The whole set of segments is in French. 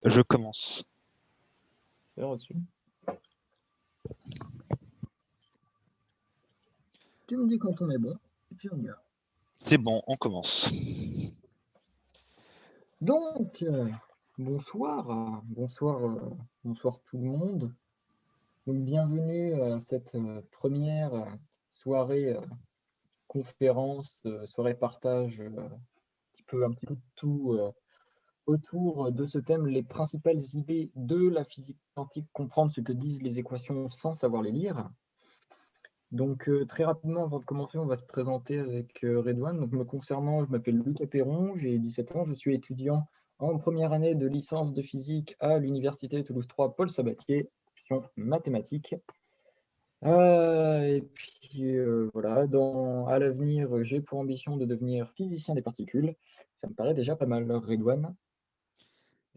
Je commence. C'est reçu. Tu me dis quand on est bon, et puis on y va. C'est bon, on commence. Donc, bonsoir, bonsoir tout le monde. Donc, bienvenue à cette première soirée conférence, soirée partage, un petit peu de tout autour de ce thème, les principales idées de la physique quantique, comprendre ce que disent les équations sans savoir les lire. Donc, très rapidement, avant de commencer, on va se présenter avec Redouane. Donc, me concernant, je m'appelle Lucas Perron, j'ai 17 ans, je suis étudiant en première année de licence de physique à l'Université Toulouse 3 Paul Sabatier, option mathématiques. Et puis, voilà, à l'avenir, j'ai pour ambition de devenir physicien des particules. Ça me paraît déjà pas mal, Redouane.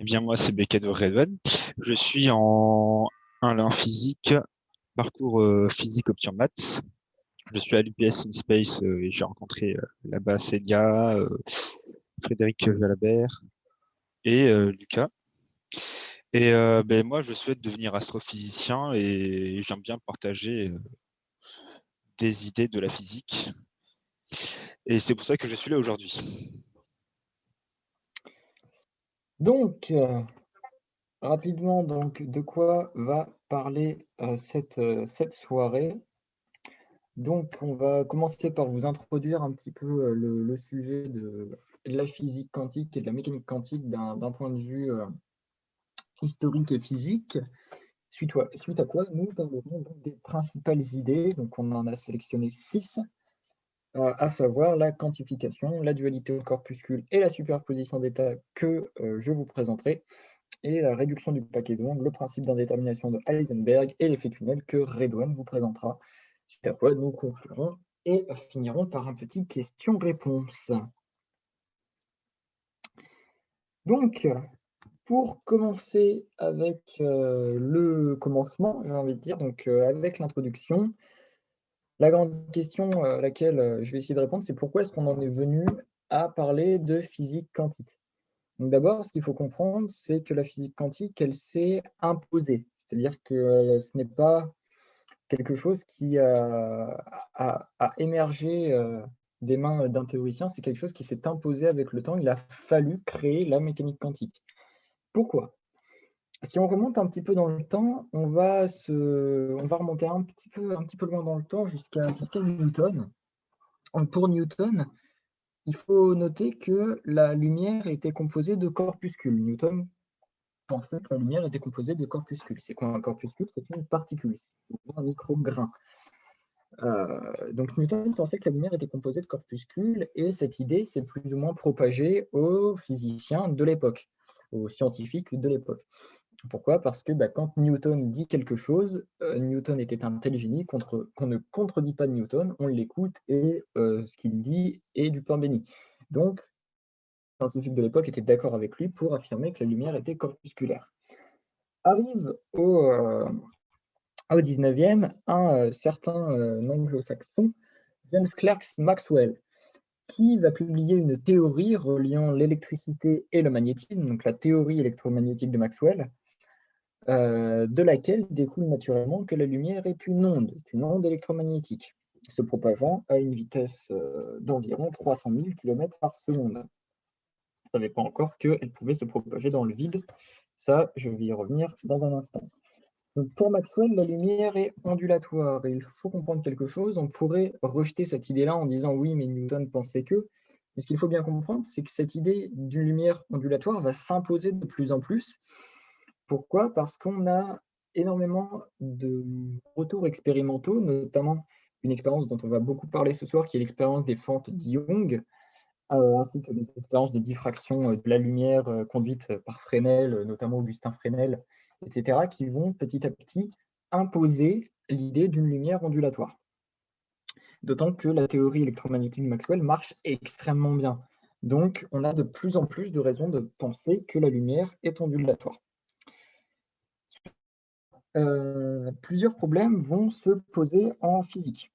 Eh bien, moi, c'est Bekado Redwen. Je suis en 1 physique, parcours physique option maths. Je suis à l'UPS InSpace et j'ai rencontré là-bas Célia, Frédéric Jalabert et Lucas. Et moi, je souhaite devenir astrophysicien et j'aime bien partager des idées de la physique. Et c'est pour ça que je suis là aujourd'hui. Donc, rapidement, donc, de quoi va parler cette soirée? Donc, on va commencer par vous introduire un petit peu le sujet de la physique quantique et de la mécanique quantique d'un point de vue historique et physique. Suite à quoi, nous parlerons donc des principales idées. Donc, on en a sélectionné 6, à savoir la quantification, la dualité au corpuscule et la superposition d'états que je vous présenterai, et la réduction du paquet d'ondes, le principe d'indétermination de Heisenberg et l'effet tunnel que Redouane vous présentera. Suite à quoi nous conclurons et finirons par un petit question-réponse. Donc, pour commencer avec le commencement, j'ai envie de dire, donc avec l'introduction, la grande question à laquelle je vais essayer de répondre, c'est pourquoi est-ce qu'on en est venu à parler de physique quantique? Donc d'abord, ce qu'il faut comprendre, c'est que la physique quantique, elle s'est imposée. C'est-à-dire que ce n'est pas quelque chose qui a émergé des mains d'un théoricien, c'est quelque chose qui s'est imposé avec le temps. Il a fallu créer la mécanique quantique. Pourquoi? Si on remonte un petit peu dans le temps, on va remonter un petit peu loin dans le temps jusqu'à Newton. Donc pour Newton, il faut noter que la lumière était composée de corpuscules. Newton pensait que la lumière était composée de corpuscules. C'est quoi un corpuscule? C'est une particule, c'est un micrograin. Donc Newton pensait que la lumière était composée de corpuscules et cette idée s'est plus ou moins propagée aux physiciens de l'époque, aux scientifiques de l'époque. Pourquoi? Parce que quand Newton dit quelque chose, Newton était un tel génie qu'on ne contredit pas Newton, on l'écoute et ce qu'il dit est du pain béni. Donc, les scientifiques de l'époque étaient d'accord avec lui pour affirmer que la lumière était corpusculaire. Arrive au 19e, un certain anglo-saxon, James Clerk Maxwell, qui va publier une théorie reliant l'électricité et le magnétisme, donc la théorie électromagnétique de Maxwell, de laquelle découle naturellement que la lumière est une onde électromagnétique, se propageant à une vitesse d'environ 300 000 km par seconde. On ne savait pas encore qu'elle pouvait se propager dans le vide. Ça, je vais y revenir dans un instant. Donc pour Maxwell, la lumière est ondulatoire et il faut comprendre quelque chose. On pourrait rejeter cette idée-là en disant oui, mais Newton pensait que. Mais ce qu'il faut bien comprendre, c'est que cette idée d'une lumière ondulatoire va s'imposer de plus en plus. Pourquoi? Parce qu'on a énormément de retours expérimentaux, notamment une expérience dont on va beaucoup parler ce soir, qui est l'expérience des fentes de Young, ainsi que des expériences de diffraction de la lumière conduites par Fresnel, notamment Augustin Fresnel, etc., qui vont petit à petit imposer l'idée d'une lumière ondulatoire. D'autant que la théorie électromagnétique de Maxwell marche extrêmement bien. Donc, on a de plus en plus de raisons de penser que la lumière est ondulatoire. Plusieurs problèmes vont se poser en physique.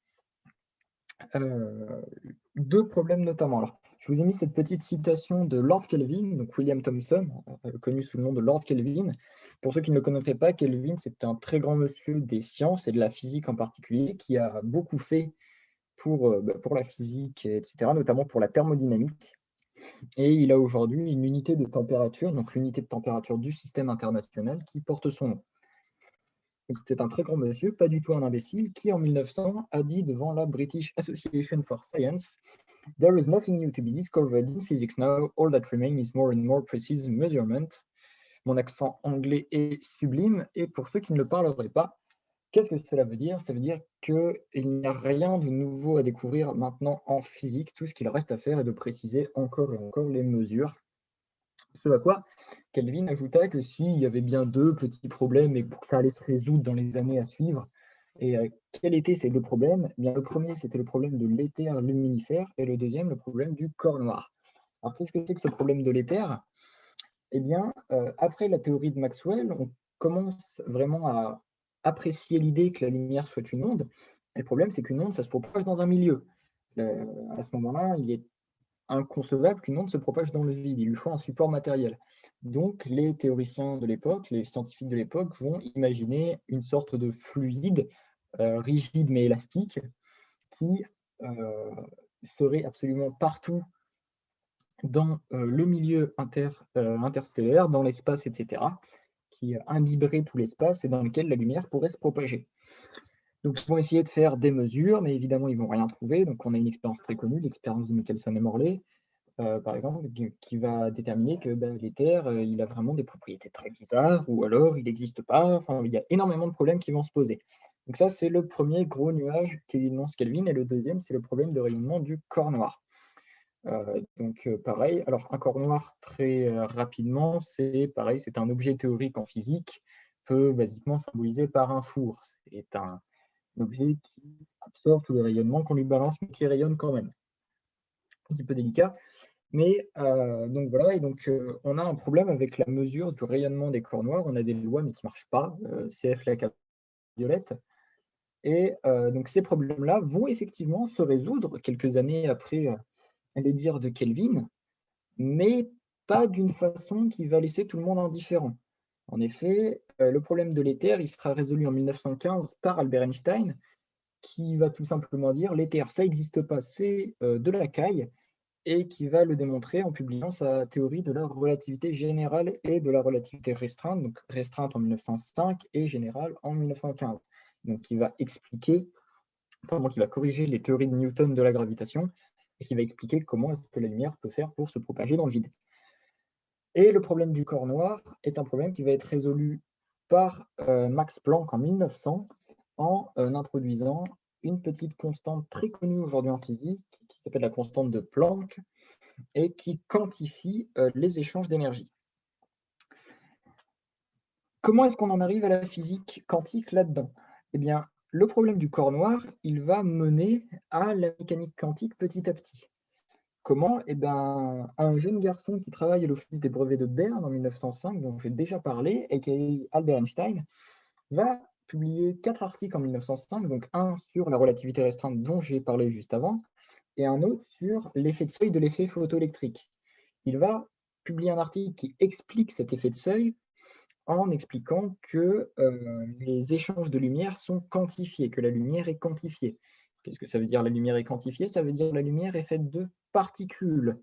Deux problèmes notamment. Alors, Je vous ai mis cette petite citation de Lord Kelvin, donc William Thomson, connu sous le nom de Lord Kelvin. Pour ceux qui ne le connaîtraient pas, Kelvin, c'est un très grand monsieur des sciences et de la physique en particulier, qui a beaucoup fait pour la physique, etc., notamment pour la thermodynamique. Et il a aujourd'hui une unité de température, donc l'unité de température du système international, qui porte son nom. C'était un très grand monsieur, pas du tout un imbécile, qui en 1900 a dit devant la British Association for Science « There is nothing new to be discovered in physics now, all that remains is more and more precise measurement ». Mon accent anglais est sublime, et pour ceux qui ne le parleraient pas, qu'est-ce que cela veut dire? Ça veut dire qu'il n'y a rien de nouveau à découvrir maintenant en physique. Tout ce qu'il reste à faire est de préciser encore et encore les mesures. Ce à quoi Kelvin ajouta que s'il y avait bien deux petits problèmes et que ça allait se résoudre dans les années à suivre, et quels étaient ces deux problèmes? Eh bien, le premier, c'était le problème de l'éther luminifère et le deuxième, le problème du corps noir. Alors, qu'est-ce que c'est que ce problème de l'éther? Eh bien, après la théorie de Maxwell, on commence vraiment à apprécier l'idée que la lumière soit une onde. Et le problème, c'est qu'une onde, ça se propage dans un milieu. À ce moment-là, il est inconcevable qu'une onde se propage dans le vide. Il lui faut un support matériel. Donc, les théoriciens de l'époque, les scientifiques de l'époque vont imaginer une sorte de fluide rigide mais élastique qui serait absolument partout dans le milieu interstellaire, dans l'espace, etc., qui imbiberait tout l'espace et dans lequel la lumière pourrait se propager. Donc, ils vont essayer de faire des mesures, mais évidemment, ils ne vont rien trouver. Donc, on a une expérience très connue, l'expérience de Michelson et Morley, par exemple, qui va déterminer que l'éther, il a vraiment des propriétés très bizarres, ou alors il n'existe pas. Enfin, il y a énormément de problèmes qui vont se poser. Donc ça, c'est le premier gros nuage qu'énonce Kelvin, et le deuxième, c'est le problème de rayonnement du corps noir. Pareil, alors un corps noir, très rapidement, c'est pareil, c'est un objet théorique en physique, peut basiquement symboliser par un four. C'est un objet qui absorbe tout le rayonnement qu'on lui balance, mais qui rayonne quand même. Un petit peu délicat. Mais donc voilà, et donc on a un problème avec la mesure du rayonnement des corps noirs. On a des lois, mais qui ne marchent pas, CF la violette. Et donc ces problèmes-là vont effectivement se résoudre quelques années après les dires de Kelvin, mais pas d'une façon qui va laisser tout le monde indifférent. En effet, le problème de l'éther, il sera résolu en 1915 par Albert Einstein, qui va tout simplement dire l'éther, ça n'existe pas, c'est de la caille, et qui va le démontrer en publiant sa théorie de la relativité générale et de la relativité restreinte, donc restreinte en 1905 et générale en 1915. Donc, qui va expliquer, qui va corriger les théories de Newton de la gravitation et qui va expliquer comment est-ce que la lumière peut faire pour se propager dans le vide. Et le problème du corps noir est un problème qui va être résolu par Max Planck en 1900 en introduisant une petite constante très connue aujourd'hui en physique qui s'appelle la constante de Planck et qui quantifie les échanges d'énergie. Comment est-ce qu'on en arrive à la physique quantique là-dedans? Eh bien, le problème du corps noir, il va mener à la mécanique quantique petit à petit. Comment? Eh bien, un jeune garçon qui travaille à l'Office des brevets de Berne en 1905, dont j'ai déjà parlé, et qui est Albert Einstein, va publier 4 articles en 1905, donc un sur la relativité restreinte dont j'ai parlé juste avant, et un autre sur l'effet de seuil de l'effet photoélectrique. Il va publier un article qui explique cet effet de seuil en expliquant que les échanges de lumière sont quantifiés, que la lumière est quantifiée. Qu'est-ce que ça veut dire la lumière est quantifiée? Ça veut dire que la lumière est faite de particules.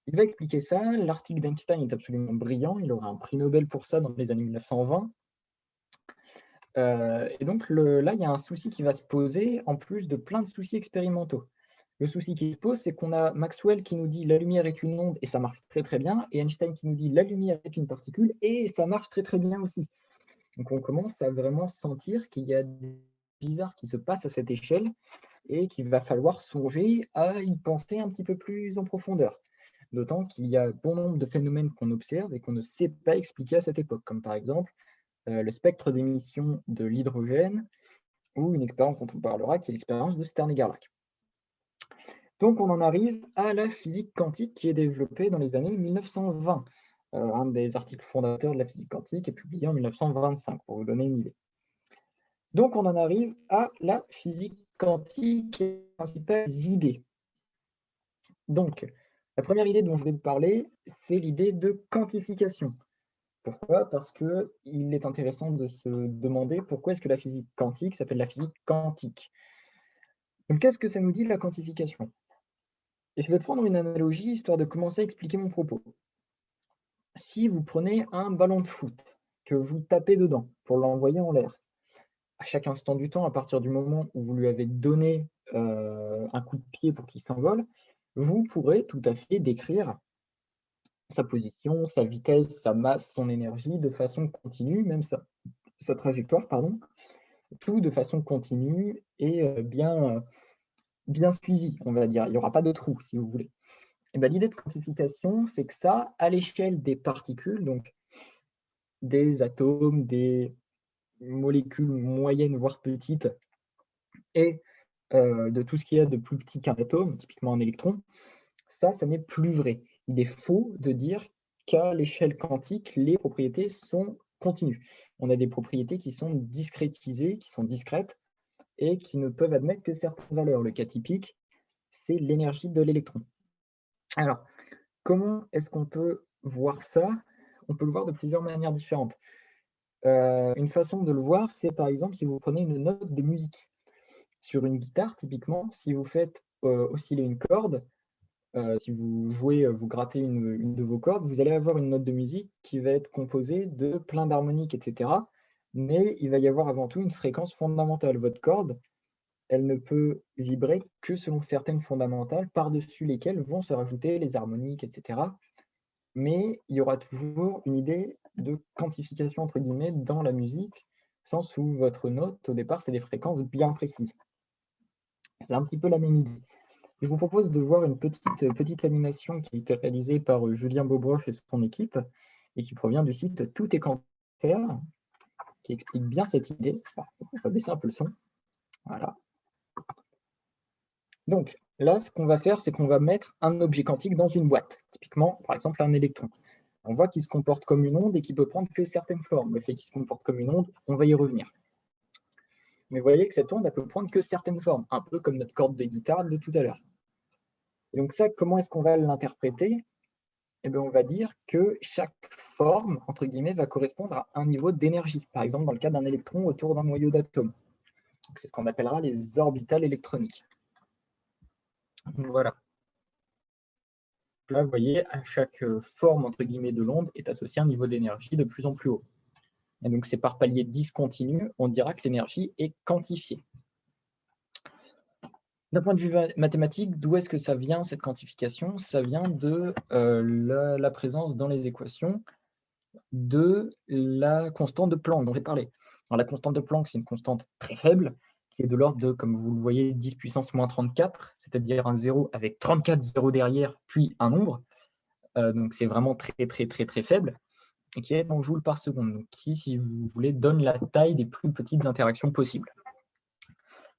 Il va expliquer ça. L'article d'Einstein est absolument brillant. Il aura un prix Nobel pour ça dans les années 1920. Et donc là, il y a un souci qui va se poser, en plus de plein de soucis expérimentaux. Le souci qui se pose, c'est qu'on a Maxwell qui nous dit la lumière est une onde et ça marche très très bien, et Einstein qui nous dit la lumière est une particule et ça marche très très bien aussi. Donc on commence à vraiment sentir qu'il y a des bizarres qui se passent à cette échelle et qu'il va falloir songer à y penser un petit peu plus en profondeur. D'autant qu'il y a bon nombre de phénomènes qu'on observe et qu'on ne sait pas expliquer à cette époque, comme par exemple le spectre d'émission de l'hydrogène ou une expérience dont on parlera qui est l'expérience de Stern et Gerlach. Donc on en arrive à la physique quantique qui est développée dans les années 1920. Un des articles fondateurs de la physique quantique est publié en 1925, pour vous donner une idée. Donc on en arrive à la physique quantique et les principales idées. Donc, La première idée dont je vais vous parler, c'est l'idée de quantification. Pourquoi? Parce qu'il est intéressant de se demander pourquoi est-ce que la physique quantique s'appelle la physique quantique. Donc, qu'est-ce que ça nous dit la quantification? Et je vais prendre une analogie histoire de commencer à expliquer mon propos. Si vous prenez un ballon de foot, que vous tapez dedans pour l'envoyer en l'air, à chaque instant du temps, à partir du moment où vous lui avez donné un coup de pied pour qu'il s'envole, vous pourrez tout à fait décrire sa position, sa vitesse, sa masse, son énergie de façon continue, même sa trajectoire, pardon, tout de façon continue et bien suivi, on va dire. Il n'y aura pas de trou, si vous voulez. Et ben, l'idée de quantification, c'est que ça, à l'échelle des particules, donc des atomes, des molécules moyennes, voire petites, et de tout ce qu'il y a de plus petit qu'un atome, typiquement un électron, ça n'est plus vrai. Il est faux de dire qu'à l'échelle quantique, les propriétés sont continues. On a des propriétés qui sont discrétisées, qui sont discrètes, et qui ne peuvent admettre que certaines valeurs. Le cas typique, c'est l'énergie de l'électron. Alors, comment est-ce qu'on peut voir ça? On peut le voir de plusieurs manières différentes. Une façon de le voir, c'est par exemple si vous prenez une note de musique. Sur une guitare, typiquement, si vous faites osciller une corde, si vous jouez, vous grattez une de vos cordes, vous allez avoir une note de musique qui va être composée de plein d'harmoniques, etc. Mais il va y avoir avant tout une fréquence fondamentale. Votre corde, elle ne peut vibrer que selon certaines fondamentales, par-dessus lesquelles vont se rajouter les harmoniques, etc. Mais il y aura toujours une idée de quantification, entre guillemets, dans la musique, au sens où votre note, au départ, c'est des fréquences bien précises. C'est un petit peu la même idée. Je vous propose de voir une petite animation qui a été réalisée par Julien Bobroff et son équipe, et qui provient du site Tout est quantifié, qui explique bien cette idée. On va baisser un peu le son. Voilà. Donc là, ce qu'on va faire, c'est qu'on va mettre un objet quantique dans une boîte, typiquement, par exemple, un électron. On voit qu'il se comporte comme une onde et qu'il peut prendre que certaines formes. Le fait qu'il se comporte comme une onde, on va y revenir. Mais vous voyez que cette onde, elle peut prendre que certaines formes, un peu comme notre corde de guitare de tout à l'heure. Et donc ça, comment est-ce qu'on va l'interpréter? Eh bien, on va dire que chaque forme, entre guillemets, va correspondre à un niveau d'énergie. Par exemple, dans le cas d'un électron autour d'un noyau d'atome. C'est ce qu'on appellera les orbitales électroniques. Voilà. Là, vous voyez, à chaque forme, entre guillemets, de l'onde est associé un niveau d'énergie de plus en plus haut. Et donc, c'est par palier discontinu, on dira que l'énergie est quantifiée. D'un point de vue mathématique, d'où est-ce que ça vient, cette quantification? Ça vient de la présence dans les équations de la constante de Planck dont j'ai parlé. Alors, la constante de Planck, c'est une constante très faible, qui est de l'ordre de, comme vous le voyez, 10 puissance moins 34, c'est-à-dire un 0 avec 34 zéros derrière, puis un nombre. Donc, c'est vraiment très faible, et qui est en joules par seconde, donc qui, si vous voulez, donne la taille des plus petites interactions possibles.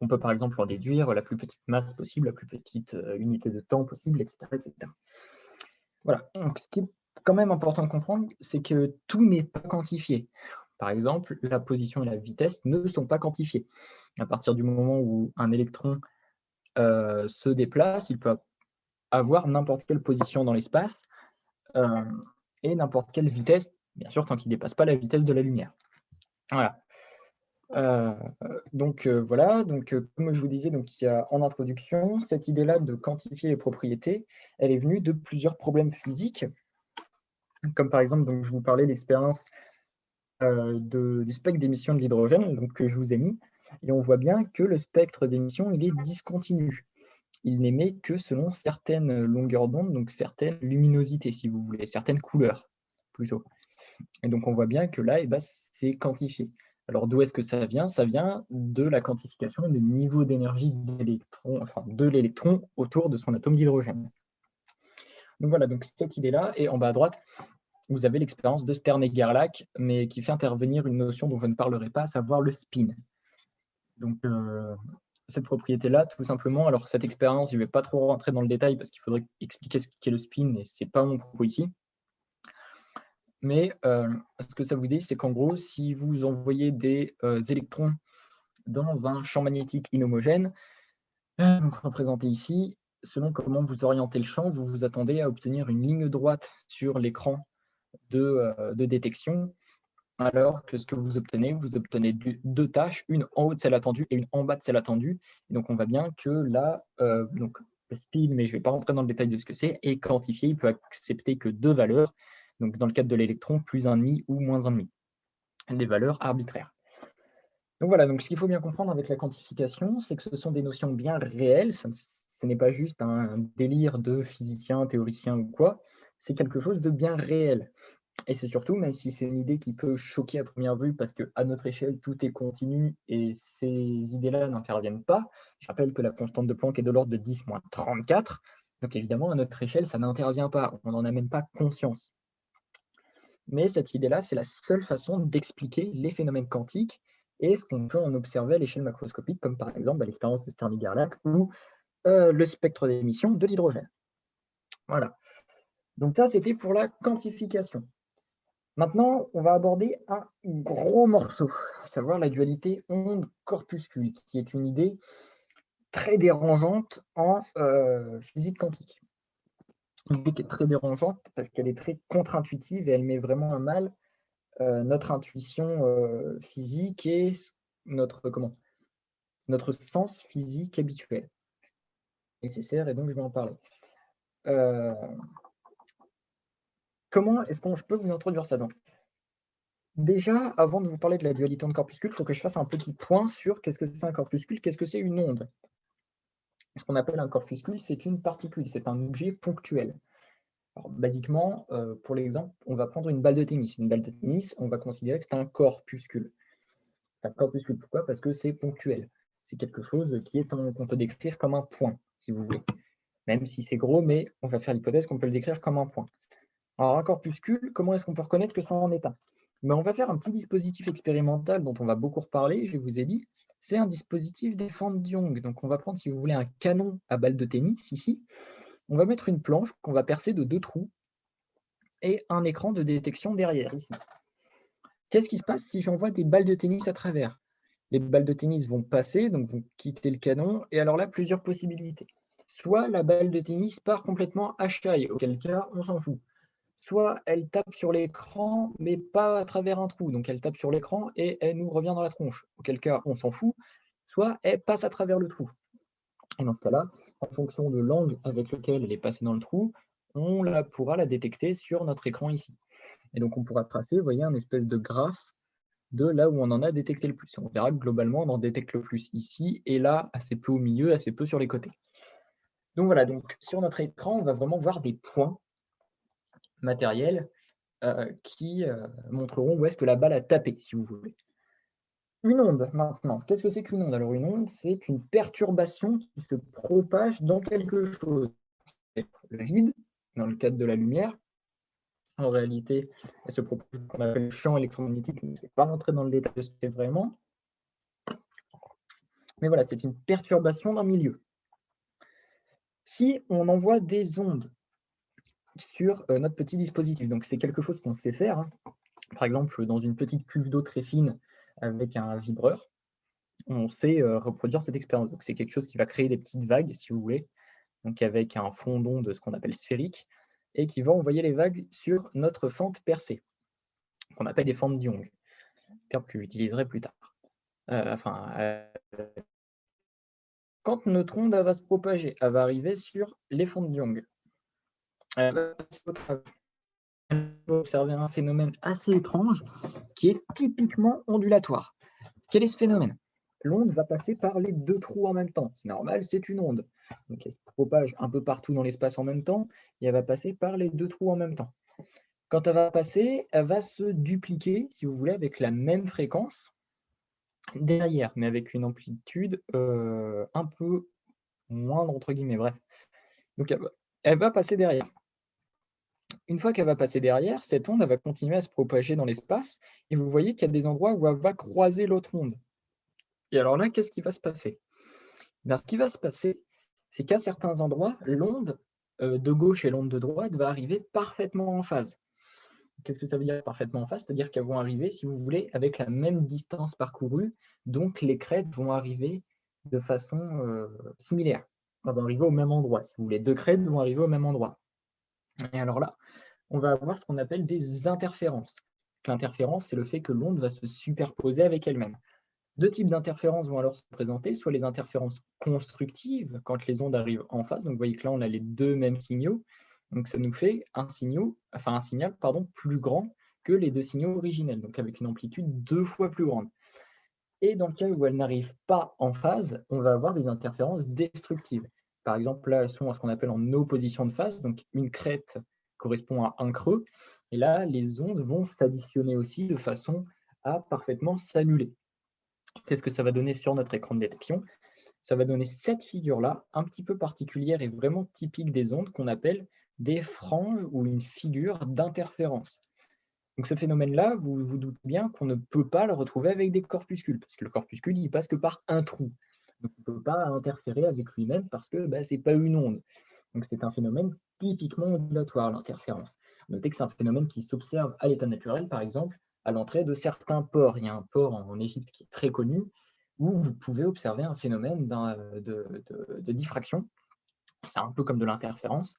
On peut par exemple en déduire la plus petite masse possible, la plus petite unité de temps possible, etc. etc. Voilà. Donc, ce qui est quand même important de comprendre, c'est que tout n'est pas quantifié. Par exemple, la position et la vitesse ne sont pas quantifiées. À partir du moment où un électron se déplace, il peut avoir n'importe quelle position dans l'espace et n'importe quelle vitesse, bien sûr, tant qu'il ne dépasse pas la vitesse de la lumière. Voilà. Voilà, comme je vous disais, il y a en introduction, cette idée-là de quantifier les propriétés, elle est venue de plusieurs problèmes physiques, comme par exemple, je vous parlais de l'expérience du spectre d'émission de l'hydrogène, que je vous ai mis, et on voit bien que le spectre d'émission, il est discontinu. Il n'émet que selon certaines longueurs d'onde, donc certaines luminosités, si vous voulez, certaines couleurs, plutôt. Et donc, on voit bien que là, c'est quantifié. Alors, d'où est-ce que ça vient? Ça vient de la quantification du niveau d'énergie de l'électron autour de son atome d'hydrogène. Donc voilà, cette idée-là, et en bas à droite, vous avez l'expérience de Stern et Gerlach, mais qui fait intervenir une notion dont je ne parlerai pas, à savoir le spin. Donc, cette propriété-là, tout simplement, alors cette expérience, je ne vais pas trop rentrer dans le détail parce qu'il faudrait expliquer ce qu'est le spin, et ce n'est pas mon propos ici. Mais ce que ça vous dit, c'est qu'en gros, si vous envoyez des électrons dans un champ magnétique inhomogène, représenté ici, selon comment vous orientez le champ, vous vous attendez à obtenir une ligne droite sur l'écran de détection, alors que ce que vous obtenez deux tâches, une en haut de celle attendue et une en bas de celle attendue. Et donc, on voit bien que là, donc, le speed, mais je ne vais pas rentrer dans le détail de ce que c'est, est quantifié. Il peut accepter que deux valeurs. Donc, dans le cadre de l'électron, plus 1,5 ou moins 1,5. Des valeurs arbitraires. Donc voilà, donc ce qu'il faut bien comprendre avec la quantification, c'est que ce sont des notions bien réelles. Ce n'est pas juste un délire de physicien, théoricien ou quoi. C'est quelque chose de bien réel. Et c'est surtout, même si c'est une idée qui peut choquer à première vue, parce qu'à notre échelle, tout est continu et ces idées-là n'interviennent pas. Je rappelle que la constante de Planck est de l'ordre de 10-34. Donc évidemment, à notre échelle, ça n'intervient pas. On n'en a même pas conscience. Mais cette idée-là, c'est la seule façon d'expliquer les phénomènes quantiques et ce qu'on peut en observer à l'échelle macroscopique, comme par exemple l'expérience de Stirling-Gerlach ou le spectre d'émission de l'hydrogène. Voilà. Donc ça, c'était pour la quantification. Maintenant, on va aborder un gros morceau, à savoir la dualité onde-corpuscule, qui est une idée très dérangeante en physique quantique. Une idée qui est très dérangeante parce qu'elle est très contre-intuitive et elle met vraiment à mal notre intuition physique et notre sens physique habituel nécessaire, et donc je vais en parler. Comment est-ce que je peux vous introduire ça? Donc, déjà, avant de vous parler de la dualité onde-corpuscule, il faut que je fasse un petit point sur qu'est-ce que c'est un corpuscule, qu'est-ce que c'est une onde. Ce qu'on appelle un corpuscule, c'est une particule, c'est un objet ponctuel. Alors, basiquement, pour l'exemple, on va prendre une balle de tennis. Une balle de tennis, on va considérer que c'est un corpuscule. C'est un corpuscule, pourquoi? Parce que c'est ponctuel. C'est quelque chose qu'on peut décrire comme un point, si vous voulez. Même si c'est gros, mais on va faire l'hypothèse qu'on peut le décrire comme un point. Alors, un corpuscule, comment est-ce qu'on peut reconnaître que ça en est un? Mais on va faire un petit dispositif expérimental dont on va beaucoup reparler, je vous ai dit. C'est un dispositif des fentes Young. Donc, on va prendre, si vous voulez, un canon à balle de tennis, ici. On va mettre une planche qu'on va percer de 2 trous et un écran de détection derrière, ici. Qu'est-ce qui se passe si j'envoie des balles de tennis à travers? Les balles de tennis vont passer, donc vont quitter le canon, et alors là, plusieurs possibilités. Soit la balle de tennis part complètement hachtaille, auquel cas, on s'en fout. Soit elle tape sur l'écran, mais pas à travers un trou, donc elle tape sur l'écran et elle nous revient dans la tronche, auquel cas, on s'en fout. Soit elle passe à travers le trou. Et dans ce cas-là, en fonction de l'angle avec lequel elle est passée dans le trou, on pourra la détecter sur notre écran ici. Et donc, on pourra tracer, vous voyez, un espèce de graphe de là où on en a détecté le plus. On verra que globalement, on en détecte le plus ici, et là, assez peu au milieu, assez peu sur les côtés. Donc voilà, donc sur notre écran, on va vraiment voir des points matériels qui montreront où est-ce que la balle a tapé, si vous voulez. Une onde, maintenant. Qu'est-ce que c'est qu'une onde? Alors, une onde, c'est une perturbation qui se propage dans quelque chose. Le vide, dans le cadre de la lumière, en réalité, elle se propose ce qu'on appelle le champ électromagnétique. Je ne vais pas rentrer dans le détail de ce que c'est vraiment. Mais voilà, c'est une perturbation d'un milieu. Si on envoie des ondes sur notre petit dispositif, donc c'est quelque chose qu'on sait faire, hein. Par exemple, dans une petite cuve d'eau très fine avec un vibreur, on sait reproduire cette expérience. Donc c'est quelque chose qui va créer des petites vagues, si vous voulez, donc avec un fond d'onde, ce qu'on appelle sphérique, et qui va envoyer les vagues sur notre fente percée, qu'on appelle des fentes Young, terme que j'utiliserai plus tard. Quand notre onde va se propager, elle va arriver sur les fentes Young. Elle va passer au travers. On va observer un phénomène assez étrange qui est typiquement ondulatoire. Quel est ce phénomène? L'onde va passer par les 2 trous en même temps. C'est normal, c'est une onde. Donc elle se propage un peu partout dans l'espace en même temps et elle va passer par les 2 trous en même temps. Quand elle va passer, elle va se dupliquer, si vous voulez, avec la même fréquence derrière, mais avec une amplitude un peu moindre, entre guillemets, bref. Donc elle va passer derrière. Une fois qu'elle va passer derrière, cette onde elle va continuer à se propager dans l'espace et vous voyez qu'il y a des endroits où elle va croiser l'autre onde. Et alors là, qu'est-ce qui va se passer? Ben, ce qui va se passer, c'est qu'à certains endroits, l'onde de gauche et l'onde de droite va arriver parfaitement en phase. Qu'est-ce que ça veut dire parfaitement en phase? C'est-à-dire qu'elles vont arriver, si vous voulez, avec la même distance parcourue, donc les crêtes vont arriver de façon similaire. vont arriver au même endroit. Si vous voulez, deux crêtes vont arriver au même endroit. Et alors là, on va avoir ce qu'on appelle des interférences. L'interférence, c'est le fait que l'onde va se superposer avec elle-même. Deux types d'interférences vont alors se présenter, soit les interférences constructives, quand les ondes arrivent en face. Donc, vous voyez que là, on a les deux mêmes signaux. Donc, ça nous fait un signal plus grand que les deux signaux originels, donc avec une amplitude 2 fois plus grande. Et dans le cas où elles n'arrivent pas en phase, on va avoir des interférences destructives. Par exemple, là, elles sont à ce qu'on appelle en opposition de phase. Donc, une crête correspond à un creux. Et là, les ondes vont s'additionner aussi de façon à parfaitement s'annuler. Qu'est-ce que ça va donner sur notre écran de détection? Ça va donner cette figure-là, un petit peu particulière et vraiment typique des ondes, qu'on appelle des franges ou une figure d'interférence. Donc ce phénomène-là, vous vous doutez bien qu'on ne peut pas le retrouver avec des corpuscules, parce que le corpuscule, il passe que par un trou. Donc on ne peut pas interférer avec lui-même parce que ce n'est pas une onde. Donc c'est un phénomène typiquement ondulatoire, l'interférence. Notez que c'est un phénomène qui s'observe à l'état naturel, par exemple, à l'entrée de certains ports. Il y a un port en Égypte qui est très connu, où vous pouvez observer un phénomène de diffraction. C'est un peu comme de l'interférence,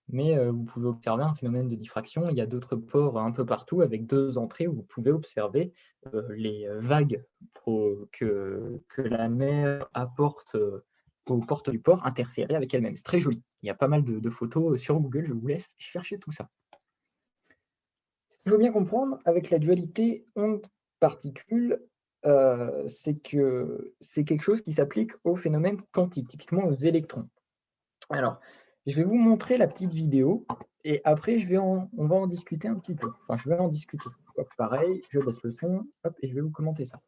mais vous pouvez observer un phénomène de diffraction. Il y a d'autres ports un peu partout avec deux entrées où vous pouvez observer les vagues que la mer apporte aux portes du port interférer avec elles-mêmes. C'est très joli. Il y a pas mal de photos sur Google, je vous laisse chercher tout ça. Ce qu'il faut bien comprendre avec la dualité onde-particule, c'est que c'est quelque chose qui s'applique aux phénomènes quantiques, typiquement aux électrons. Alors, je vais vous montrer la petite vidéo et après, on va en discuter un petit peu. Enfin, je vais en discuter. Hop, pareil, je baisse le son hop, et je vais vous commenter ça.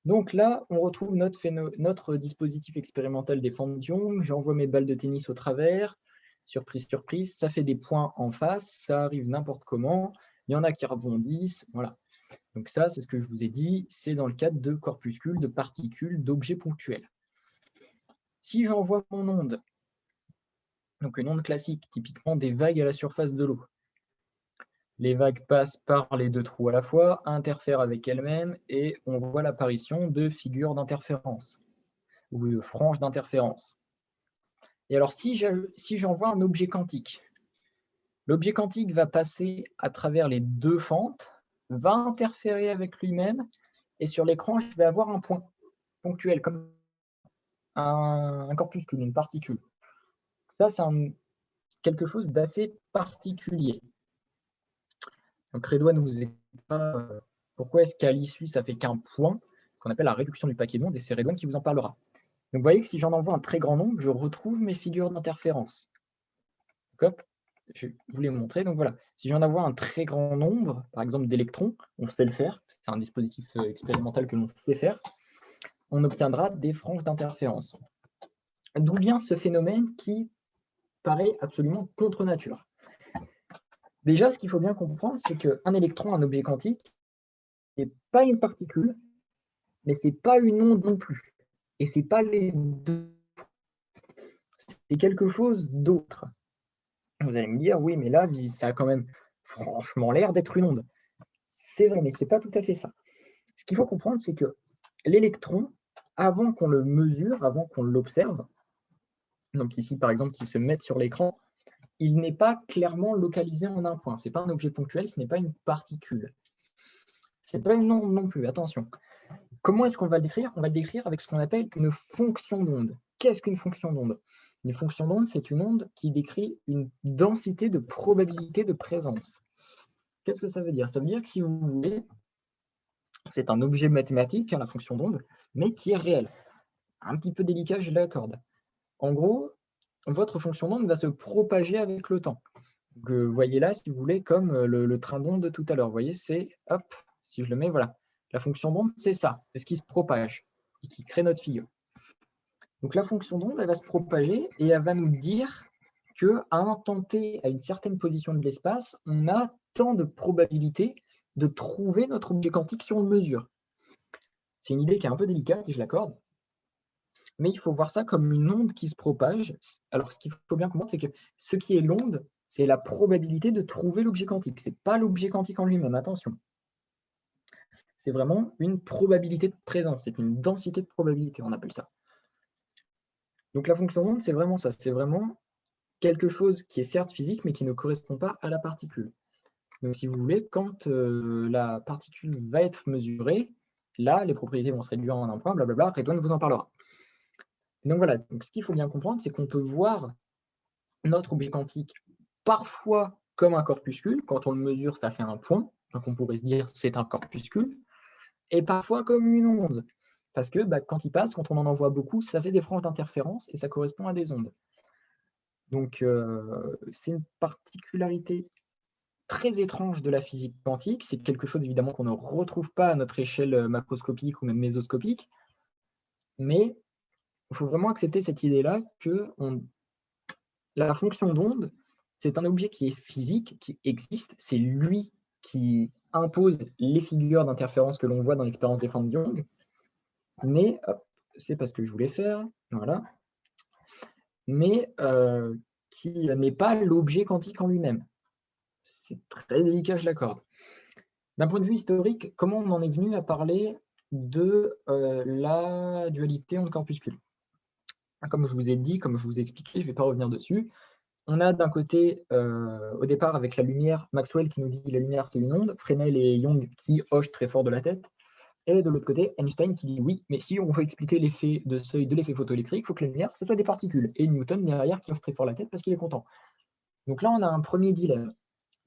Donc là, on retrouve notre dispositif expérimental des fentes d'ion. J'envoie mes balles de tennis au travers. Surprise, surprise, ça fait des points en face. Ça arrive n'importe comment. Il y en a qui rebondissent. Voilà. Donc ça, c'est ce que je vous ai dit. C'est dans le cadre de corpuscules, de particules, d'objets ponctuels. Si j'envoie mon onde, donc une onde classique, typiquement des vagues à la surface de l'eau. Les vagues passent par les deux trous à la fois, interfèrent avec elles-mêmes et on voit l'apparition de figures d'interférence ou de franges d'interférence. Et alors, si j'envoie un objet quantique, l'objet quantique va passer à travers les deux fentes, va interférer avec lui-même et sur l'écran, je vais avoir un point ponctuel comme un corpuscule, une particule. Ça, c'est quelque chose d'assez particulier. Donc Redouane ne vous explique pas pourquoi est-ce qu'à l'issue, ça fait qu'un point, qu'on appelle la réduction du paquet d'ondes, et c'est Redouane qui vous en parlera. Donc vous voyez que si j'en envoie un très grand nombre, je retrouve mes figures d'interférence. Hop, je vais vous les montrer. Donc voilà, si j'en envoie un très grand nombre, par exemple d'électrons, on sait le faire, c'est un dispositif expérimental que l'on sait faire, on obtiendra des franges d'interférence. D'où vient ce phénomène qui paraît absolument contre nature? Déjà, ce qu'il faut bien comprendre, c'est qu'un électron, un objet quantique, n'est pas une particule, mais ce n'est pas une onde non plus. Et ce n'est pas les deux. C'est quelque chose d'autre. Vous allez me dire, oui, mais là, ça a quand même franchement l'air d'être une onde. C'est vrai, mais ce n'est pas tout à fait ça. Ce qu'il faut comprendre, c'est que l'électron, avant qu'on le mesure, avant qu'on l'observe, donc ici, par exemple, qu'il se mette sur l'écran, il n'est pas clairement localisé en un point. Ce n'est pas un objet ponctuel, ce n'est pas une particule. Ce n'est pas une onde non plus, attention. Comment est-ce qu'on va le décrire? On va le décrire avec ce qu'on appelle une fonction d'onde. Qu'est-ce qu'une fonction d'onde? Une fonction d'onde, c'est une onde qui décrit une densité de probabilité de présence. Qu'est-ce que ça veut dire? Ça veut dire que si vous voulez, c'est un objet mathématique, la fonction d'onde, mais qui est réel. Un petit peu délicat, je l'accorde. En gros, votre fonction d'onde va se propager avec le temps. Vous voyez là, si vous voulez, comme le train d'onde de tout à l'heure. Vous voyez, c'est, hop, si je le mets, voilà. La fonction d'onde, c'est ça, c'est ce qui se propage et qui crée notre figure. Donc la fonction d'onde, elle va se propager et elle va nous dire qu'à un temps t, à une certaine position de l'espace, on a tant de probabilité de trouver notre objet quantique si on le mesure. C'est une idée qui est un peu délicate, et je l'accorde, mais il faut voir ça comme une onde qui se propage. Alors ce qu'il faut bien comprendre, c'est que ce qui est l'onde, c'est la probabilité de trouver l'objet quantique. Ce n'est pas l'objet quantique en lui-même, attention. C'est vraiment une probabilité de présence, c'est une densité de probabilité, on appelle ça. Donc la fonction d'onde, c'est vraiment ça, c'est vraiment quelque chose qui est certes physique, mais qui ne correspond pas à la particule. Donc si vous voulez, quand la particule va être mesurée, là, les propriétés vont se réduire en un point, blablabla, Redouane vous en parlera. Donc voilà, donc ce qu'il faut bien comprendre, c'est qu'on peut voir notre objet quantique parfois comme un corpuscule. Quand on le mesure, ça fait un point. Donc on pourrait se dire c'est un corpuscule. Et parfois comme une onde. Parce que quand il passe, quand on en envoie beaucoup, ça fait des franges d'interférence et ça correspond à des ondes. Donc c'est une particularité très étrange de la physique quantique. C'est quelque chose évidemment qu'on ne retrouve pas à notre échelle macroscopique ou même mésoscopique. Mais il faut vraiment accepter cette idée-là que la fonction d'onde, c'est un objet qui est physique, qui existe. C'est lui qui impose les figures d'interférence que l'on voit dans l'expérience des formes de Young. Mais, c'est pas ce que je voulais faire, voilà. Mais qui n'est pas l'objet quantique en lui-même. C'est très délicat, je l'accorde. D'un point de vue historique, comment on en est venu à parler de la dualité onde-corpuscule? Comme je vous ai dit, comme je vous ai expliqué, je ne vais pas revenir dessus. On a d'un côté, au départ, avec la lumière, Maxwell qui nous dit la lumière c'est une onde, Fresnel et Young qui hochent très fort de la tête, et de l'autre côté, Einstein qui dit oui, mais si on veut expliquer l'effet de seuil de l'effet photoélectrique, il faut que la lumière, ce soit des particules. Et Newton derrière qui hoche très fort la tête parce qu'il est content. Donc là, on a un premier dilemme,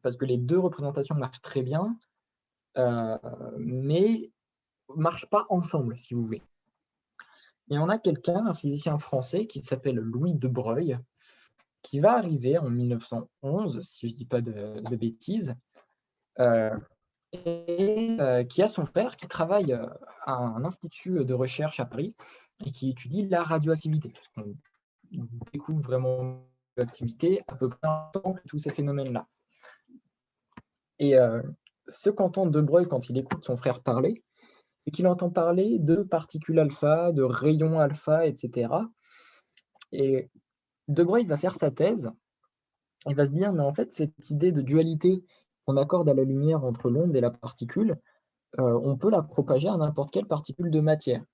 parce que les deux représentations marchent très bien, mais ne marchent pas ensemble, si vous voulez. Et on a quelqu'un, un physicien français, qui s'appelle Louis de Broglie, qui va arriver en 1911, si je ne dis pas de bêtises, et qui a son frère qui travaille à un institut de recherche à Paris et qui étudie la radioactivité. On découvre vraiment l'activité à peu près en même temps que tous ces phénomènes-là. Et ce qu'entend De Broglie quand il écoute son frère parler, c'est qu'il entend parler de particules alpha, de rayons alpha, etc. Et De Broglie va faire sa thèse. Il va se dire, mais en fait, cette idée de dualité qu'on accorde à la lumière entre l'onde et la particule, on peut la propager à n'importe quelle particule de matière.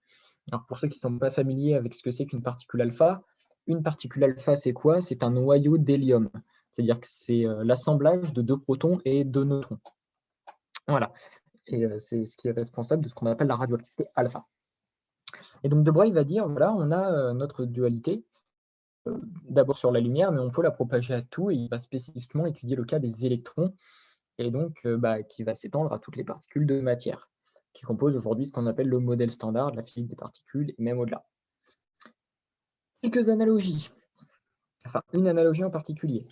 Alors pour ceux qui ne sont pas familiers avec ce que c'est qu'une particule alpha, c'est quoi? C'est un noyau d'hélium. C'est-à-dire que c'est l'assemblage de deux protons et deux neutrons. Voilà. Et c'est ce qui est responsable de ce qu'on appelle la radioactivité alpha. Et donc De Broglie va dire, voilà, on a notre dualité, d'abord sur la lumière, mais on peut la propager à tout, et il va spécifiquement étudier le cas des électrons, et donc qui va s'étendre à toutes les particules de matière, qui composent aujourd'hui ce qu'on appelle le modèle standard de la physique des particules, et même au-delà. Quelques analogies, enfin une analogie en particulier,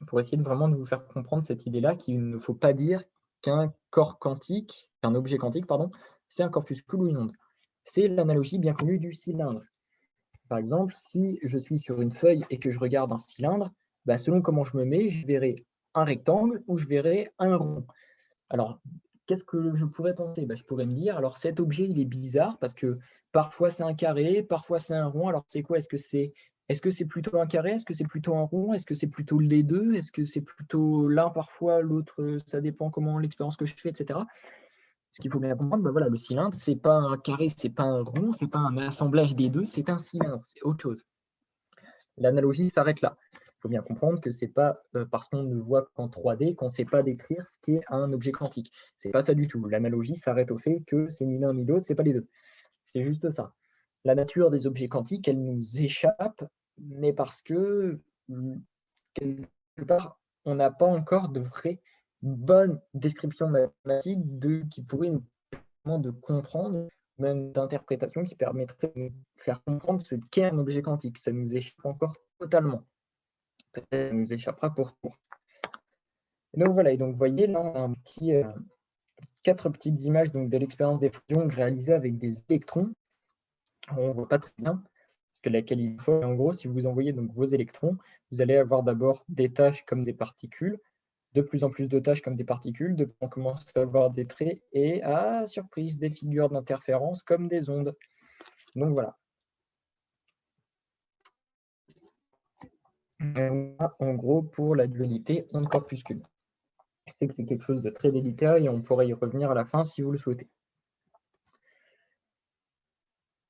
pour essayer vraiment de vous faire comprendre cette idée-là qu'il ne faut pas dire qu'un corps quantique, qu'un objet quantique, pardon, c'est un corpuscule ou une onde. C'est l'analogie bien connue du cylindre. Par exemple, si je suis sur une feuille et que je regarde un cylindre, selon comment je me mets, je verrai un rectangle ou je verrai un rond. Alors, qu'est-ce que je pourrais penser? Je pourrais me dire, alors cet objet, il est bizarre parce que parfois c'est un carré, parfois c'est un rond. Alors, c'est quoi? Est-ce que c'est plutôt un carré? Est-ce que c'est plutôt un rond? Est-ce que c'est plutôt les deux? Est-ce que c'est plutôt l'un parfois, l'autre, ça dépend comment l'expérience que je fais, etc. Ce qu'il faut bien comprendre, voilà, le cylindre, c'est pas un carré, c'est pas un rond, c'est pas un assemblage des deux, c'est un cylindre, c'est autre chose. L'analogie s'arrête là. Il faut bien comprendre que c'est pas parce qu'on ne voit qu'en 3D qu'on ne sait pas décrire ce qu'est un objet quantique. C'est pas ça du tout. L'analogie s'arrête au fait que c'est ni l'un ni l'autre, c'est pas les deux. C'est juste ça. La nature des objets quantiques, elle nous échappe, mais parce que quelque part, on n'a pas encore de vraie bonne description mathématique qui pourrait nous permettre de comprendre, même d'interprétation qui permettrait de nous faire comprendre ce qu'est un objet quantique. Ça nous échappe encore totalement. Peut-être que ça nous échappera pour tout. Donc voilà, et donc vous voyez, là, on a 4 petites images donc, de l'expérience des fusions réalisées avec des électrons. On ne voit pas très bien, parce que la qualité, en gros, si vous envoyez donc, vos électrons, vous allez avoir d'abord des tâches comme des particules, de plus en plus de tâches comme des particules, de on commence à avoir des traits et, surprise, des figures d'interférence comme des ondes. Donc voilà. En gros, pour la dualité onde-corpuscule. Je sais que c'est quelque chose de très délicat et on pourrait y revenir à la fin si vous le souhaitez.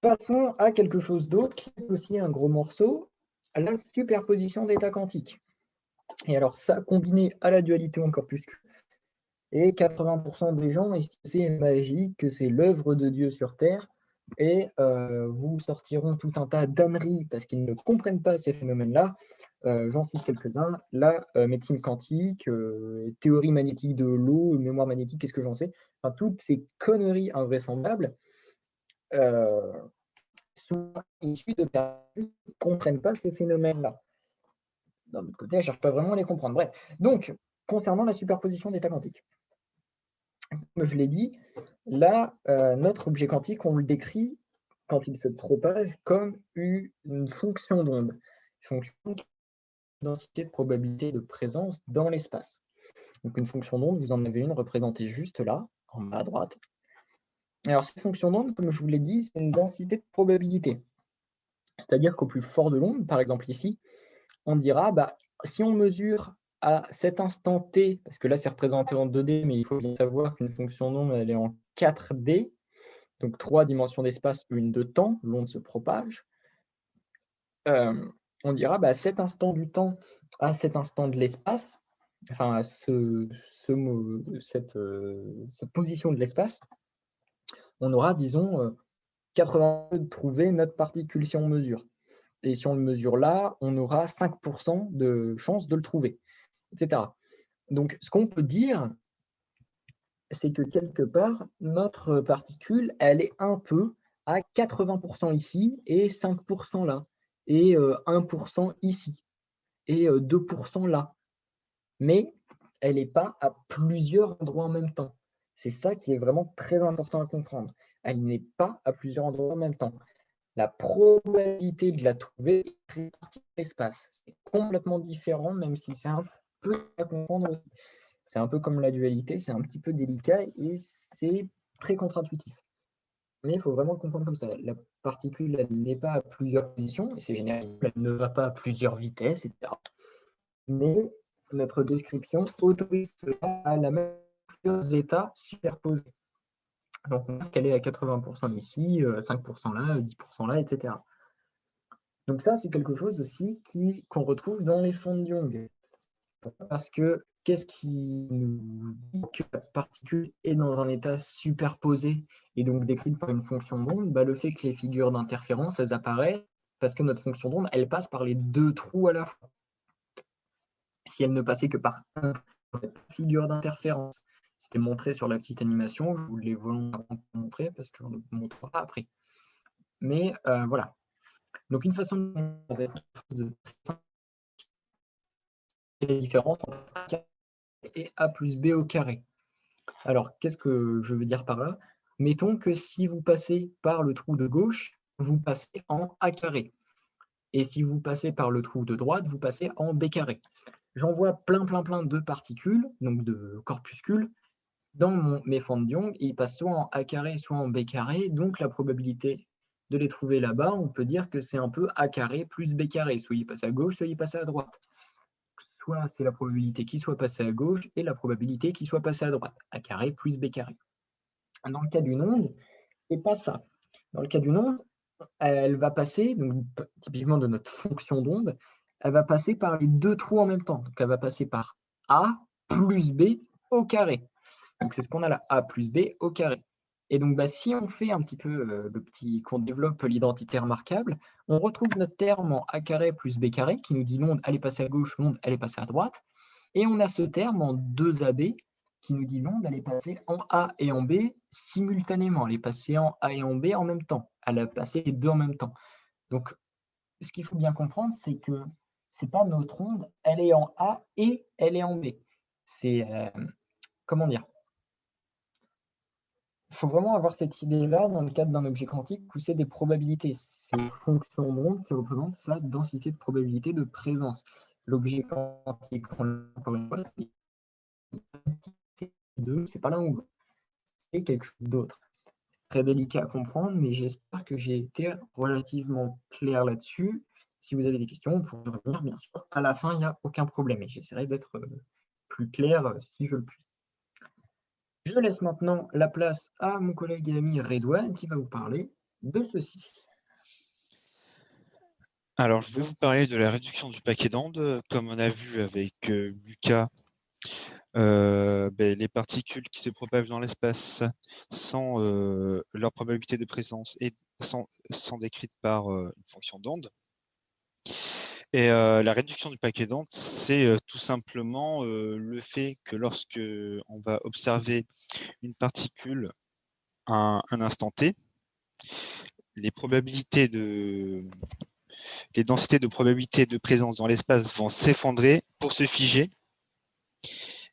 Passons à quelque chose d'autre qui est aussi un gros morceau, la superposition d'états quantiques. Et alors ça, combiné à la dualité en corpuscule, et 80% des gens estiment que c'est magique, que c'est l'œuvre de Dieu sur Terre, et vous sortiront tout un tas d'âneries parce qu'ils ne comprennent pas ces phénomènes-là. J'en cite quelques-uns. La médecine quantique, théorie magnétique de l'eau, mémoire magnétique, qu'est-ce que j'en sais? Enfin, toutes ces conneries invraisemblables sont issues de personnes qui ne comprennent pas ces phénomènes-là. D'un autre côté, elles ne cherchent pas vraiment à les comprendre. Bref, donc, concernant la superposition d'états quantiques, comme je l'ai dit, là, notre objet quantique, on le décrit quand il se propage comme une fonction d'onde, une fonction de densité de probabilité de présence dans l'espace. Donc une fonction d'onde, vous en avez une représentée juste là, en bas à droite. Alors cette fonction d'onde, comme je vous l'ai dit, c'est une densité de probabilité. C'est-à-dire qu'au plus fort de l'onde, par exemple ici, on dira, si on mesure à cet instant t, parce que là c'est représenté en 2D, mais il faut bien savoir qu'une fonction d'onde, elle est en 4D, donc 3 dimensions d'espace, une de temps, l'onde se propage. On dira, à cet instant du temps, à cet instant de l'espace, enfin à cette position de l'espace, on aura, disons, 80 de trouver notre particule si on mesure. Et si on le mesure là, on aura 5% de chance de le trouver, etc. Donc, ce qu'on peut dire, c'est que quelque part, notre particule, elle est un peu à 80% ici et 5% là, et 1% ici, et 2% là. Mais elle n'est pas à plusieurs endroits en même temps. C'est ça qui est vraiment très important à comprendre. Elle n'est pas à plusieurs endroits en même temps. La probabilité de la trouver est répartie dans l'espace. C'est complètement différent, même si c'est un peu à comprendre aussi. C'est un peu comme la dualité, c'est un petit peu délicat et c'est très contre-intuitif. Mais il faut vraiment le comprendre comme ça. La particule, elle n'est pas à plusieurs positions, et c'est généralisable, elle ne va pas à plusieurs vitesses, etc. Mais notre description autorise cela à la même plusieurs états superposés. Donc on voit qu'elle est à 80% ici, 5% là, 10% là, etc. Donc ça, c'est quelque chose aussi qu'on retrouve dans les fonds de Young. Parce que qu'est-ce qui nous dit que la particule est dans un état superposé et donc décrite par une fonction d'onde? Le fait que les figures d'interférence, elles apparaissent parce que notre fonction d'onde, elle passe par les deux trous à la fois. Si elle ne passait que par une figure d'interférence, c'était montré sur la petite animation, je vous l'ai volontairement montré parce qu'on ne le montrera pas après. Mais voilà. Donc une façon de les différences entre A et A plus B au carré. Alors, qu'est-ce que je veux dire par là? Mettons que si vous passez par le trou de gauche, vous passez en A carré. Et si vous passez par le trou de droite, vous passez en B carré. J'envoie plein de particules, donc de corpuscules, dans mes fentes de Young, et ils passent soit en A carré, soit en B carré. Donc, la probabilité de les trouver là-bas, on peut dire que c'est un peu A carré plus B carré. Soit ils passent à gauche, soit ils passent à droite. Soit c'est la probabilité qu'il soit passé à gauche et la probabilité qu'il soit passé à droite. A carré plus B carré. Dans le cas d'une onde, c'est pas ça. Dans le cas d'une onde, elle va passer, donc typiquement de notre fonction d'onde, elle va passer par les deux trous en même temps. Donc elle va passer par A plus B au carré. Donc c'est ce qu'on a là, A plus B au carré. Et donc si on fait un petit peu le petit, qu'on développe l'identité remarquable, on retrouve notre terme en A carré plus B carré qui nous dit l'onde elle est passée à gauche, l'onde elle est passée à droite. Et on a ce terme en 2AB qui nous dit l'onde elle est passée en A et en B simultanément. Elle est passée en A et en B en même temps. Elle a passé les deux en même temps. Donc ce qu'il faut bien comprendre, c'est que c'est pas notre onde, elle est en A et elle est en B. C'est comment dire? Il faut vraiment avoir cette idée-là dans le cadre d'un objet quantique où c'est des probabilités. C'est une fonction d'onde qui représente sa densité de probabilité de présence. L'objet quantique, encore une fois, c'est pas l'un ou l'autre, c'est quelque chose d'autre. Très délicat à comprendre, mais j'espère que j'ai été relativement clair là-dessus. Si vous avez des questions, vous pouvez revenir, bien sûr. À la fin, il n'y a aucun problème et j'essaierai d'être plus clair si je le puis. Je laisse maintenant la place à mon collègue et ami Redouane qui va vous parler de ceci? Alors, je vais vous parler de la réduction du paquet d'ondes. Comme on a vu avec Lucas, les particules qui se propagent dans l'espace sans leur probabilité de présence et sont décrites par une fonction d'onde. Et la réduction du paquet d'ondes, c'est tout simplement le fait que lorsque on va observer une particule à un instant T, les densités de probabilité de présence dans l'espace vont s'effondrer pour se figer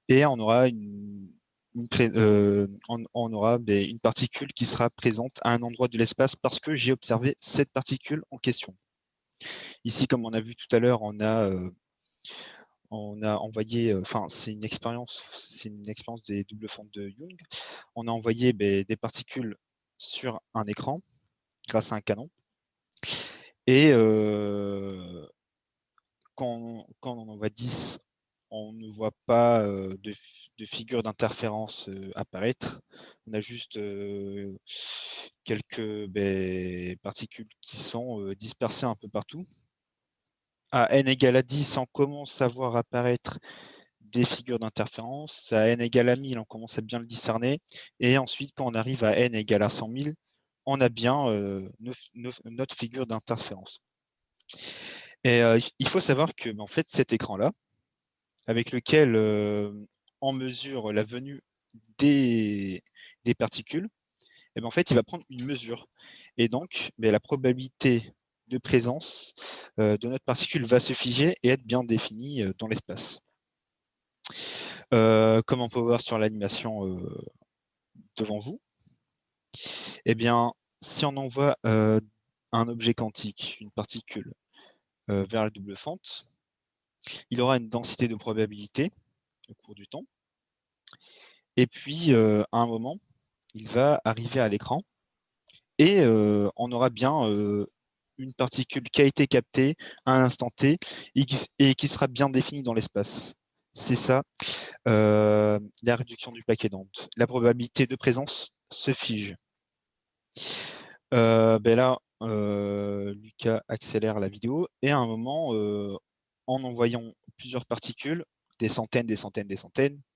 et on aura une particule qui sera présente à un endroit de l'espace parce que j'ai observé cette particule en question. Ici, comme on a vu tout à l'heure, on a envoyé, c'est une expérience des doubles fentes de Young. On a envoyé des particules sur un écran grâce à un canon. Et quand on en envoie 10, on ne voit pas de figure d'interférence apparaître. On a juste quelques particules qui sont dispersées un peu partout. À n égale à 10, on commence à voir apparaître des figures d'interférence. À n égale à 1000, on commence à bien le discerner. Et ensuite, quand on arrive à n égale à 100 000, on a bien notre figure d'interférence. Et il faut savoir que en fait, cet écran-là, avec lequel on mesure la venue des particules, en fait, il va prendre une mesure. Et donc, la probabilité de présence de notre particule va se figer et être bien définie dans l'espace. Comme on peut voir sur l'animation devant vous, si on envoie un objet quantique, une particule, vers la double fente, il aura une densité de probabilité au cours du temps. Et puis, à un moment, il va arriver à l'écran et on aura bien une particule qui a été captée à un instant T et qui sera bien définie dans l'espace. C'est ça, la réduction du paquet d'ondes. La probabilité de présence se fige. Là, Lucas accélère la vidéo et à un moment, en envoyant plusieurs particules, des centaines,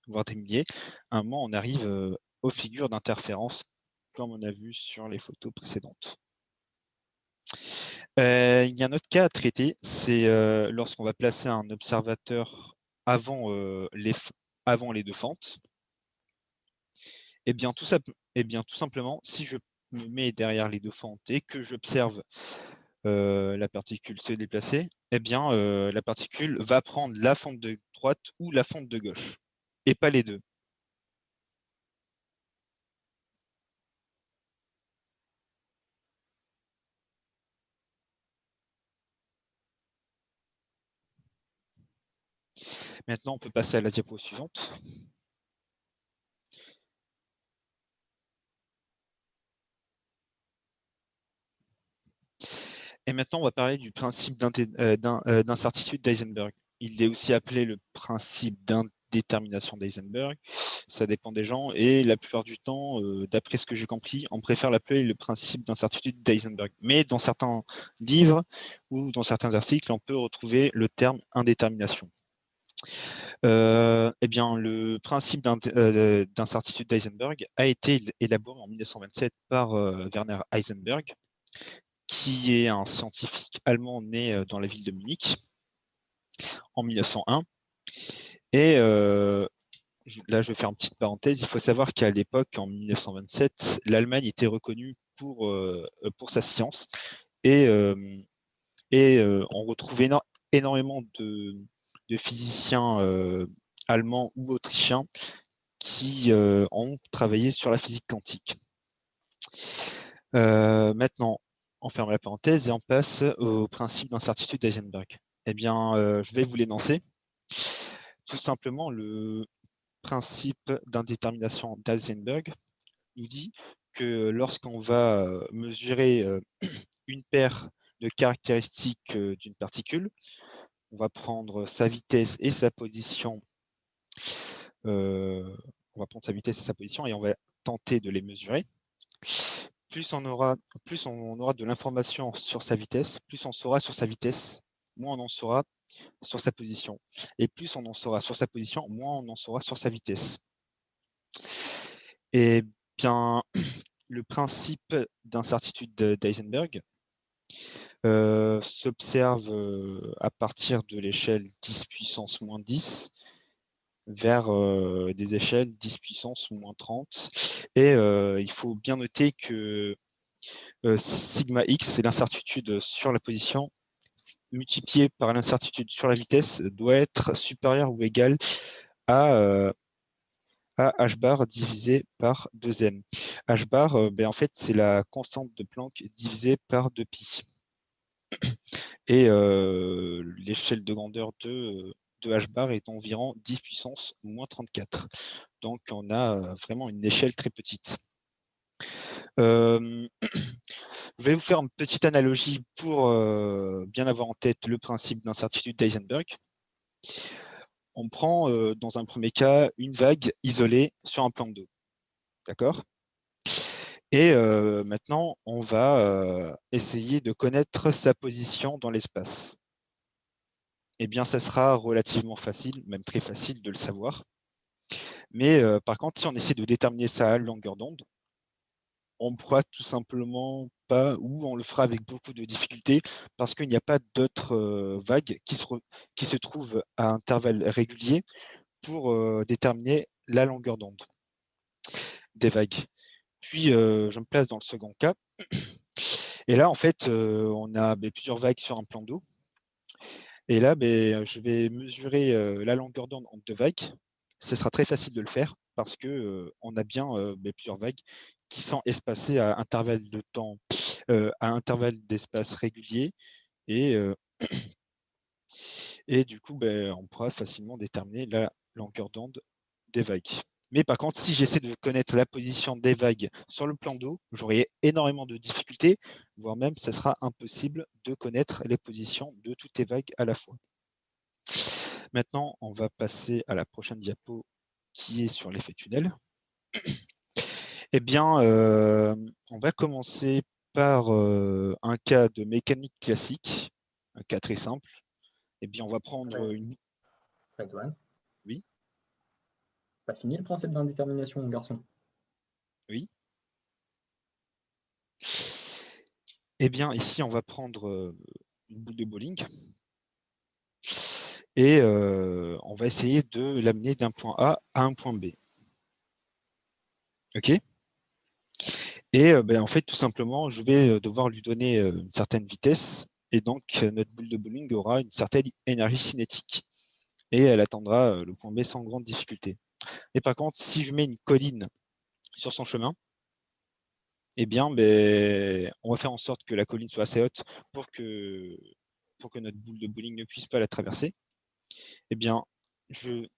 voire des milliers, à un moment, on arrive aux figures d'interférence, comme on a vu sur les photos précédentes. Il y a un autre cas à traiter, c'est lorsqu'on va placer un observateur avant les deux fentes. Tout simplement, si je me mets derrière les deux fentes et que j'observe la particule se déplacer, la particule va prendre la fente de droite ou la fente de gauche, et pas les deux. Maintenant, on peut passer à la diapo suivante. Et maintenant, on va parler du principe d'incertitude d'Heisenberg. Il est aussi appelé le principe d'indétermination d'Heisenberg. Ça dépend des gens. Et la plupart du temps, d'après ce que j'ai compris, on préfère l'appeler le principe d'incertitude d'Heisenberg. Mais dans certains livres ou dans certains articles, on peut retrouver le terme indétermination. Le principe d'incertitude d'Heisenberg a été élaboré en 1927 par Werner Heisenberg, qui est un scientifique allemand né dans la ville de Munich en 1901. Et là, je vais faire une petite parenthèse. Il faut savoir qu'à l'époque, en 1927, l'Allemagne était reconnue pour sa science. Et on retrouvait énormément de physiciens allemands ou autrichiens qui ont travaillé sur la physique quantique. Maintenant, on ferme la parenthèse et on passe au principe d'incertitude d'Heisenberg. Je vais vous l'énoncer. Tout simplement, le principe d'indétermination d'Heisenberg nous dit que lorsqu'on va mesurer une paire de caractéristiques d'une particule, on va prendre sa vitesse et sa position. On va prendre sa vitesse et sa position et on va tenter de les mesurer. plus on aura de l'information sur sa vitesse, plus on saura sur sa vitesse, moins on en saura sur sa position. Et plus on en saura sur sa position, moins on en saura sur sa vitesse. Et bien, le principe d'incertitude d'Heisenberg s'observe à partir de l'échelle 10 puissance moins 10 vers des échelles 10 puissance moins 30. Et il faut bien noter que sigma x, c'est l'incertitude sur la position, multiplié par l'incertitude sur la vitesse, doit être supérieur ou égal à h bar divisé par 2m. H bar, en fait, c'est la constante de Planck divisée par 2pi. Et l'échelle de grandeur de h bar est environ 10 puissance moins 34. Donc, on a vraiment une échelle très petite. Je vais vous faire une petite analogie pour bien avoir en tête le principe d'incertitude d'Heisenberg. On prend, dans un premier cas, une vague isolée sur un plan d'eau. D'accord? Et maintenant, on va essayer de connaître sa position dans l'espace. Eh bien, ça sera relativement facile, même très facile de le savoir. Mais par contre, si on essaie de déterminer sa longueur d'onde, on ne pourra tout simplement pas, ou on le fera avec beaucoup de difficultés, parce qu'il n'y a pas d'autres vagues qui se trouvent à intervalles réguliers pour déterminer la longueur d'onde des vagues. Puis, je me place dans le second cas. Et là, en fait, on a plusieurs vagues sur un plan d'eau. Et là, je vais mesurer la longueur d'onde entre deux vagues. Ce sera très facile de le faire parce que on a bien plusieurs vagues qui sont espacées à intervalles de temps, à intervalles d'espace réguliers. Et, et du coup, on pourra facilement déterminer la longueur d'onde des vagues. Mais par contre, si j'essaie de connaître la position des vagues sur le plan d'eau, j'aurai énormément de difficultés, voire même ce sera impossible de connaître les positions de toutes les vagues à la fois. Maintenant, on va passer à la prochaine diapo qui est sur l'effet tunnel. Eh bien, on va commencer par un cas de mécanique classique, un cas très simple. Eh bien, on va prendre une... Antoine, Oui, pas fini le principe d'indétermination, mon garçon. oui. Eh bien, ici, on va prendre une boule de bowling et on va essayer de l'amener d'un point A à un point B. OK? Et en fait, tout simplement, je vais devoir lui donner une certaine vitesse et donc notre boule de bowling aura une certaine énergie cinétique et elle atteindra le point B sans grande difficulté. Et par contre, si je mets une colline sur son chemin, eh bien, on va faire en sorte que la colline soit assez haute pour que notre boule de bowling ne puisse pas la traverser. Eh bien,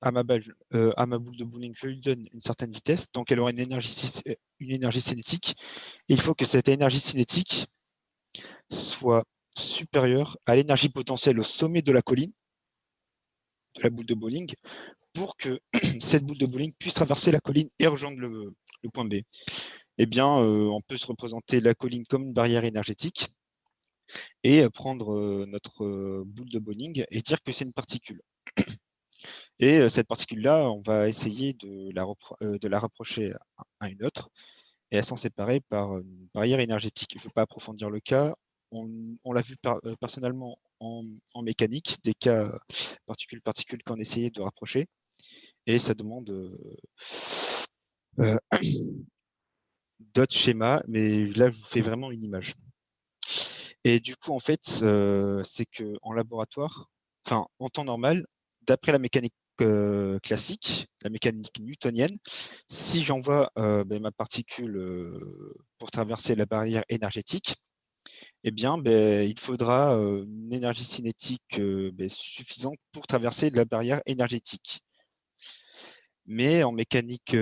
à ma boule de bowling, je lui donne une certaine vitesse, donc elle aura une énergie cinétique. Et il faut que cette énergie cinétique soit supérieure à l'énergie potentielle au sommet de la colline, de la boule de bowling, pour que cette boule de bowling puisse traverser la colline et rejoindre le point B. Eh bien, on peut se représenter la colline comme une barrière énergétique et prendre notre boule de bowling et dire que c'est une particule. Et cette particule-là, on va essayer de la rapprocher à une autre et à s'en séparer par une barrière énergétique. Je ne vais pas approfondir le cas. On l'a vu personnellement en mécanique, des cas particule-particule qu'on essayait de rapprocher. Et ça demande d'autres schémas, mais là, je vous fais vraiment une image. Et du coup, en fait, c'est qu'en laboratoire, enfin, en temps normal, d'après la mécanique classique, la mécanique newtonienne, si j'envoie ma particule pour traverser la barrière énergétique, eh bien, il faudra une énergie cinétique suffisante pour traverser la barrière énergétique. Mais en mécanique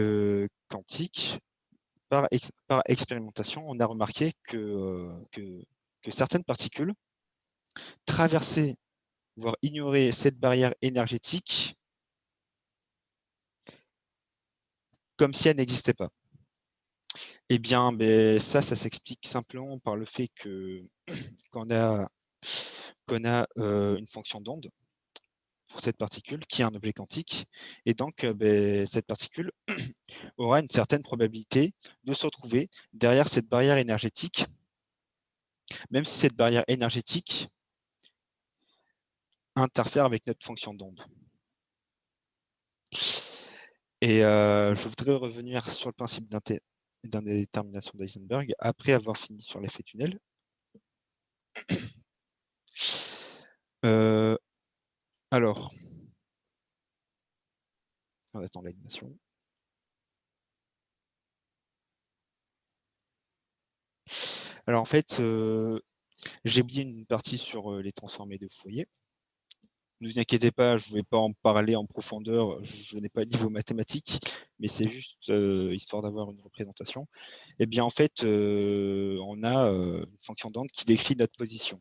quantique, par expérimentation, on a remarqué que certaines particules traversaient, voire ignorer cette barrière énergétique comme si elle n'existait pas. Eh bien, ben, ça s'explique simplement par le fait que qu'on a, une fonction d'onde pour cette particule qui est un objet quantique. Et donc, ben, cette particule aura une certaine probabilité de se retrouver derrière cette barrière énergétique, même si cette barrière énergétique interfère avec notre fonction d'onde. Et je voudrais revenir sur le principe d'indétermination d'Heisenberg après avoir fini sur l'effet tunnel. Alors, on attend l'animation. Alors en fait, j'ai oublié une partie sur les transformés de Fourier. Ne vous inquiétez pas, je ne vais pas en parler en profondeur, je n'ai pas de niveau mathématique, mais c'est juste histoire d'avoir une représentation. Eh bien, en fait, on a une fonction d'onde qui décrit notre position.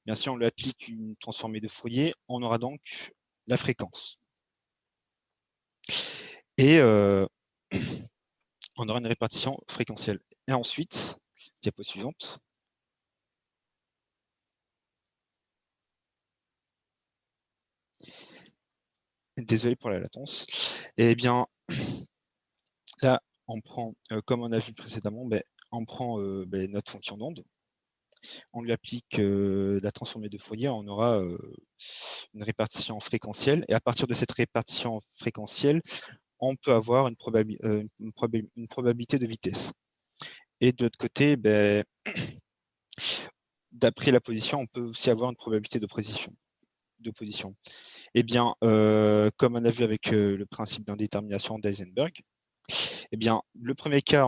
Bien, si on lui applique une transformée de Fourier, on aura donc la fréquence. Et on aura une répartition fréquentielle. Et ensuite, diapo suivante. Désolé pour la latence. Eh bien, là, on prend, comme on a vu précédemment, on prend notre fonction d'onde, on lui applique la transformée de Fourier, on aura une répartition fréquentielle, et à partir de cette répartition fréquentielle, on peut avoir une probabilité de vitesse. Et de l'autre côté, d'après la position, on peut aussi avoir une probabilité de position. Eh bien, comme on a vu avec le principe d'indétermination d'Heisenberg, eh bien, dans le premier cas,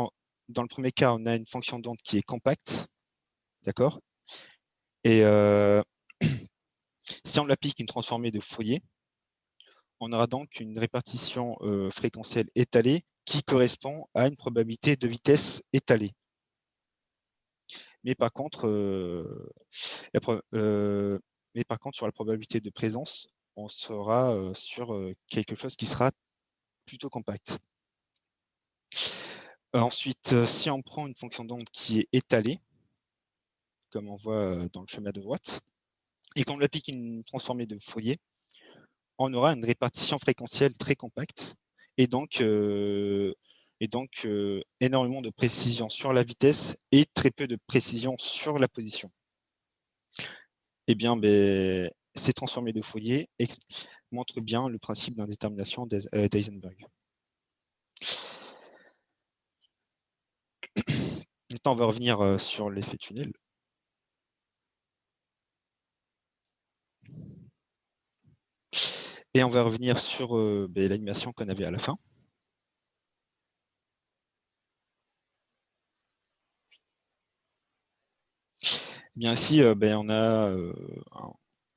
on a une fonction d'onde qui est compacte, d'accord? Et si on l'applique une transformée de Fourier, on aura donc une répartition fréquentielle étalée qui correspond à une probabilité de vitesse étalée. Mais par contre, sur la probabilité de présence, on sera sur quelque chose qui sera plutôt compact. Ensuite, si on prend une fonction d'onde qui est étalée, comme on voit dans le schéma de droite, et qu'on lui applique une transformée de Fourier, on aura une répartition fréquentielle très compacte, et donc énormément de précision sur la vitesse et très peu de précision sur la position. Eh bien, ces transformés de Fourier montrent bien le principe d'indétermination d'Heisenberg. Maintenant, on va revenir sur l'effet tunnel. Et on va revenir sur l'animation qu'on avait à la fin. Eh bien ici, on a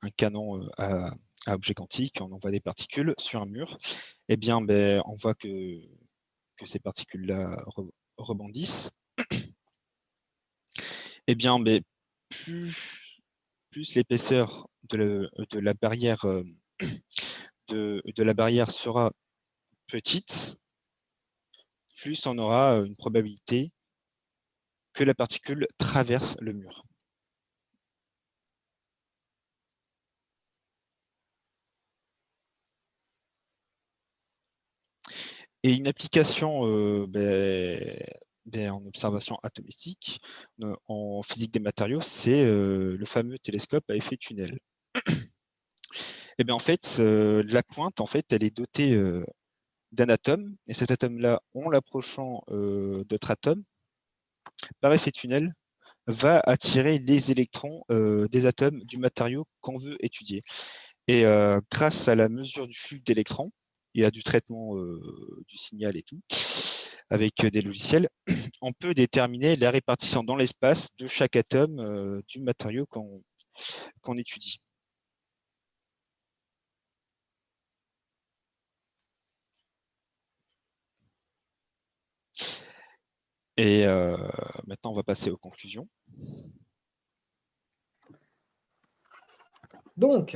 un canon à objet quantique, on envoie des particules sur un mur. Eh bien, on voit que ces particules-là rebondissent. Eh bien, plus l'épaisseur de la barrière de la barrière sera petite, plus on aura une probabilité que la particule traverse le mur. Et une application en observation atomistique, en physique des matériaux, c'est le fameux télescope à effet tunnel. Et bien en fait, la pointe, en fait, elle est dotée d'un atome, et cet atome-là, en l'approchant d'autres atomes, par effet tunnel, va attirer les électrons des atomes du matériau qu'on veut étudier. Et grâce à la mesure du flux d'électrons et à du traitement du signal et tout, avec des logiciels, on peut déterminer la répartition dans l'espace de chaque atome du matériau qu'on étudie. Et maintenant, on va passer aux conclusions. Donc,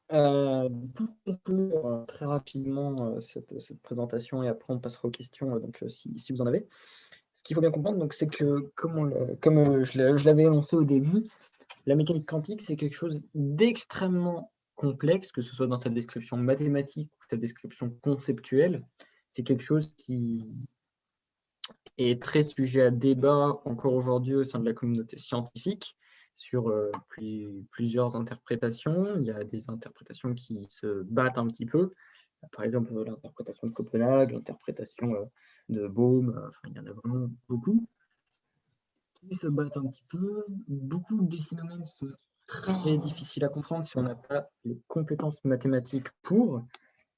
Pour conclure très rapidement cette présentation et après on passera aux questions donc, si vous en avez. Ce qu'il faut bien comprendre, donc, c'est que comme je l'avais énoncé au début, la mécanique quantique, c'est quelque chose d'extrêmement complexe, que ce soit dans sa description mathématique ou sa description conceptuelle. C'est quelque chose qui est très sujet à débat encore aujourd'hui au sein de la communauté scientifique sur plusieurs interprétations. Il y a des interprétations qui se battent un petit peu. Par exemple, l'interprétation de Copenhague, l'interprétation de Bohm, enfin, il y en a vraiment beaucoup qui se battent un petit peu. Beaucoup des phénomènes sont très difficiles à comprendre si on n'a pas les compétences mathématiques pour.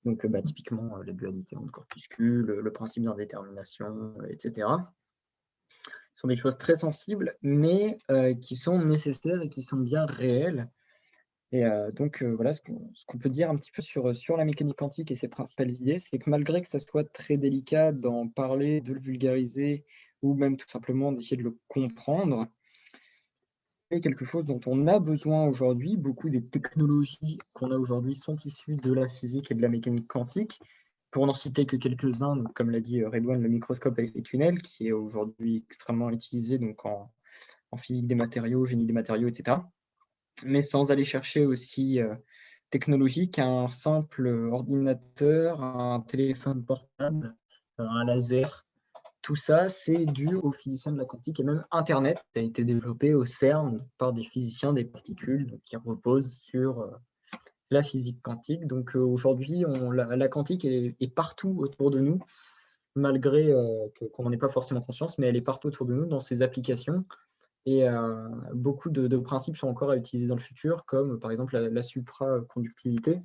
Donc, typiquement, la dualité entre corpuscules, le principe d'indétermination, etc. Ce sont des choses très sensibles, mais qui sont nécessaires et qui sont bien réelles. Et donc, voilà ce qu'on peut dire un petit peu sur la mécanique quantique et ses principales idées, c'est que malgré que ça soit très délicat d'en parler, de le vulgariser, ou même tout simplement d'essayer de le comprendre, c'est quelque chose dont on a besoin aujourd'hui. Beaucoup des technologies qu'on a aujourd'hui sont issues de la physique et de la mécanique quantique. Pour n'en citer que quelques-uns, comme l'a dit Redouane, le microscope à effet tunnel, qui est aujourd'hui extrêmement utilisé donc en physique des matériaux, génie des matériaux, etc. Mais sans aller chercher aussi technologique, un simple ordinateur, un téléphone portable, un laser. Tout ça, c'est dû aux physiciens de la quantique et même Internet a été développé au CERN par des physiciens des particules qui reposent sur la physique quantique. Donc aujourd'hui, la quantique est partout autour de nous, malgré qu'on n'en ait pas forcément conscience, mais elle est partout autour de nous dans ses applications. Et beaucoup de principes sont encore à utiliser dans le futur, comme par exemple la supraconductivité,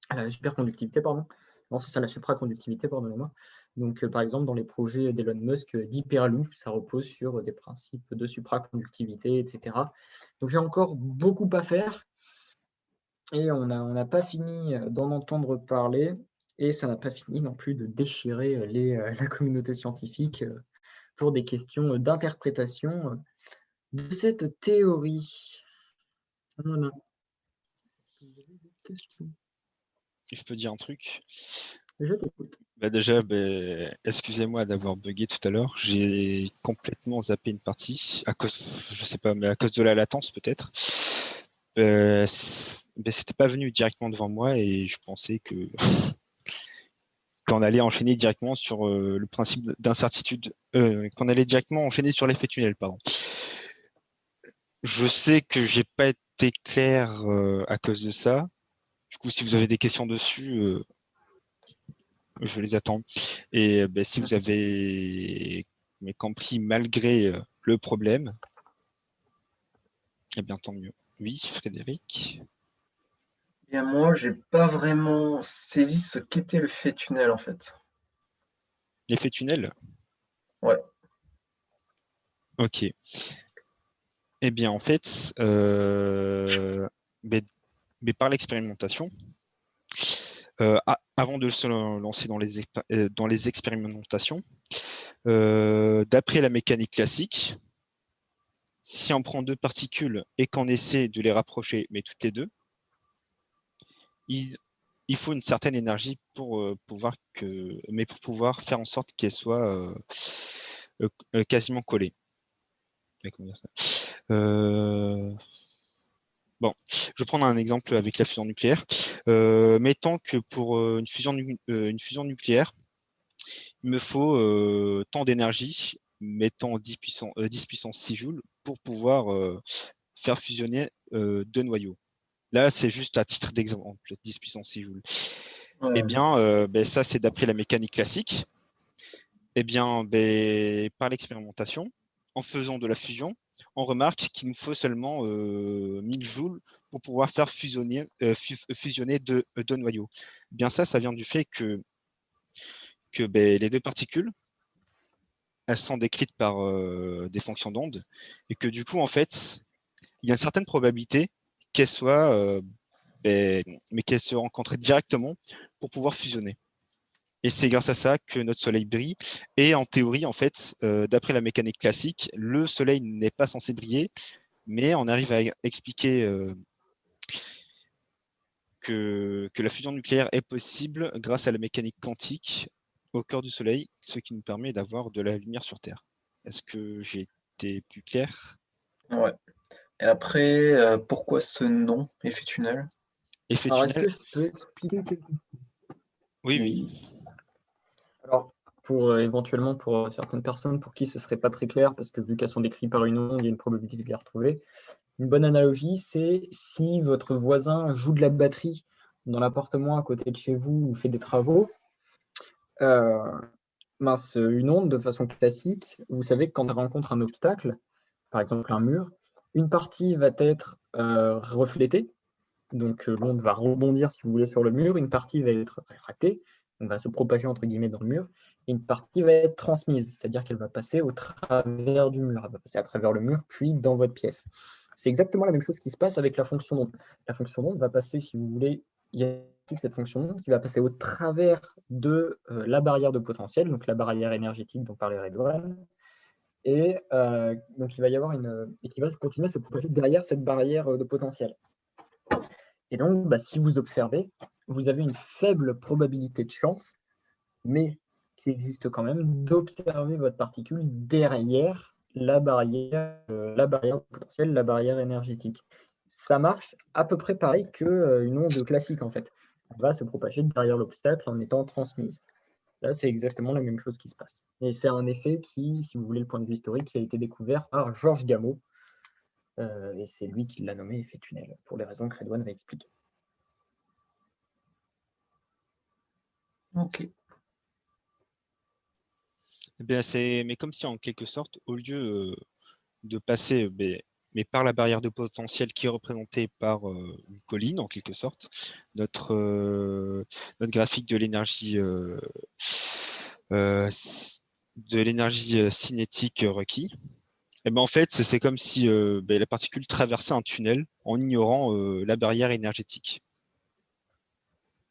la superconductivité, pardon. Non, c'est ça, la supraconductivité, pardonnez-moi. Donc, par exemple, dans les projets d'Elon Musk d'Hyperloop, ça repose sur des principes de supraconductivité, etc. Donc, il y a encore beaucoup à faire et on n'a pas fini d'en entendre parler et ça n'a pas fini non plus de déchirer la communauté scientifique pour des questions d'interprétation de cette théorie. Voilà. Je peux dire un truc. Je t'écoute. Bah déjà, excusez-moi d'avoir bugué tout à l'heure. J'ai complètement zappé une partie à cause, je sais pas, mais à cause de la latence peut-être. C'était pas venu directement devant moi et je pensais que qu'on allait enchaîner directement sur le principe d'incertitude, qu'on allait directement enchaîner sur l'effet tunnel, pardon. Je sais que j'ai pas été clair à cause de ça. Du coup, si vous avez des questions dessus, je les attends. Et si vous avez compris malgré le problème, eh bien tant mieux. Oui, Frédéric. Et moi, j'ai pas vraiment saisi ce qu'était le fait tunnel en fait. L'effet tunnel? Ouais. Ok. Eh bien, en fait, mais par l'expérimentation, avant de se lancer dans les expérimentations, d'après la mécanique classique, si on prend deux particules et qu'on essaie de les rapprocher, mais toutes les deux, il faut une certaine énergie pour pouvoir faire en sorte qu'elles soient quasiment collées. Bon, je vais prendre un exemple avec la fusion nucléaire. Mettons que pour une fusion nucléaire, il me faut tant d'énergie, mettons 10 puissance 6 joules, pour pouvoir faire fusionner deux noyaux. Là, c'est juste à titre d'exemple, 10 puissance 6 joules. Eh bien, ça, c'est d'après la mécanique classique. Eh bien, par l'expérimentation, en faisant de la fusion, on remarque qu'il nous faut seulement 1000 joules pour pouvoir faire fusionner deux noyaux. Eh bien, ça vient du fait que les deux particules, elles sont décrites par des fonctions d'onde et que du coup, en fait, il y a une certaine probabilité qu'elles soient, mais qu'elles se rencontrent directement pour pouvoir fusionner. Et c'est grâce à ça que notre Soleil brille. Et en théorie, en fait, d'après la mécanique classique, le Soleil n'est pas censé briller, mais on arrive à expliquer que la fusion nucléaire est possible grâce à la mécanique quantique au cœur du Soleil, ce qui nous permet d'avoir de la lumière sur Terre. Est-ce que j'ai été plus clair? Ouais. Et après, pourquoi ce nom, effet tunnel? Effet Alors, est-ce que tunnel? je peux expliquer quelque chose? Oui, oui. Oui. Alors, éventuellement, pour certaines personnes pour qui ce serait pas très clair, parce que vu qu'elles sont décrites par une onde, il y a une probabilité de les retrouver. Une bonne analogie, c'est si votre voisin joue de la batterie dans l'appartement à côté de chez vous ou fait des travaux, une onde, de façon classique, vous savez que quand elle rencontre un obstacle, par exemple un mur, une partie va être reflétée, donc l'onde va rebondir, si vous voulez, sur le mur, une partie va être réfractée, donc va se propager entre guillemets dans le mur, et une partie va être transmise, c'est-à-dire qu'elle va passer au travers du mur, elle va passer à travers le mur, puis dans votre pièce. C'est exactement la même chose qui se passe avec la fonction d'onde. La fonction d'onde va passer, si vous voulez, il y a cette fonction d'onde qui va passer au travers de la barrière de potentiel, donc la barrière énergétique dont parlait Redouane, et donc il va y avoir et qui va continuer à se propager derrière cette barrière de potentiel. Et donc, si vous observez, vous avez une faible probabilité de chance, mais qui existe quand même, d'observer votre particule derrière la barrière potentielle, la barrière énergétique. Ça marche à peu près pareil qu'une onde classique, en fait. Elle va se propager derrière l'obstacle en étant transmise. Là, c'est exactement la même chose qui se passe. Et c'est un effet qui, si vous voulez le point de vue historique, qui a été découvert par Georges Gamow, et c'est lui qui l'a nommé effet tunnel, pour les raisons que Redouane va expliquer. Ok. Eh bien, mais comme si en quelque sorte, au lieu de passer mais par la barrière de potentiel qui est représentée par une colline en quelque sorte, notre graphique de l'énergie cinétique requis, et ben en fait c'est comme si la particule traversait un tunnel en ignorant la barrière énergétique.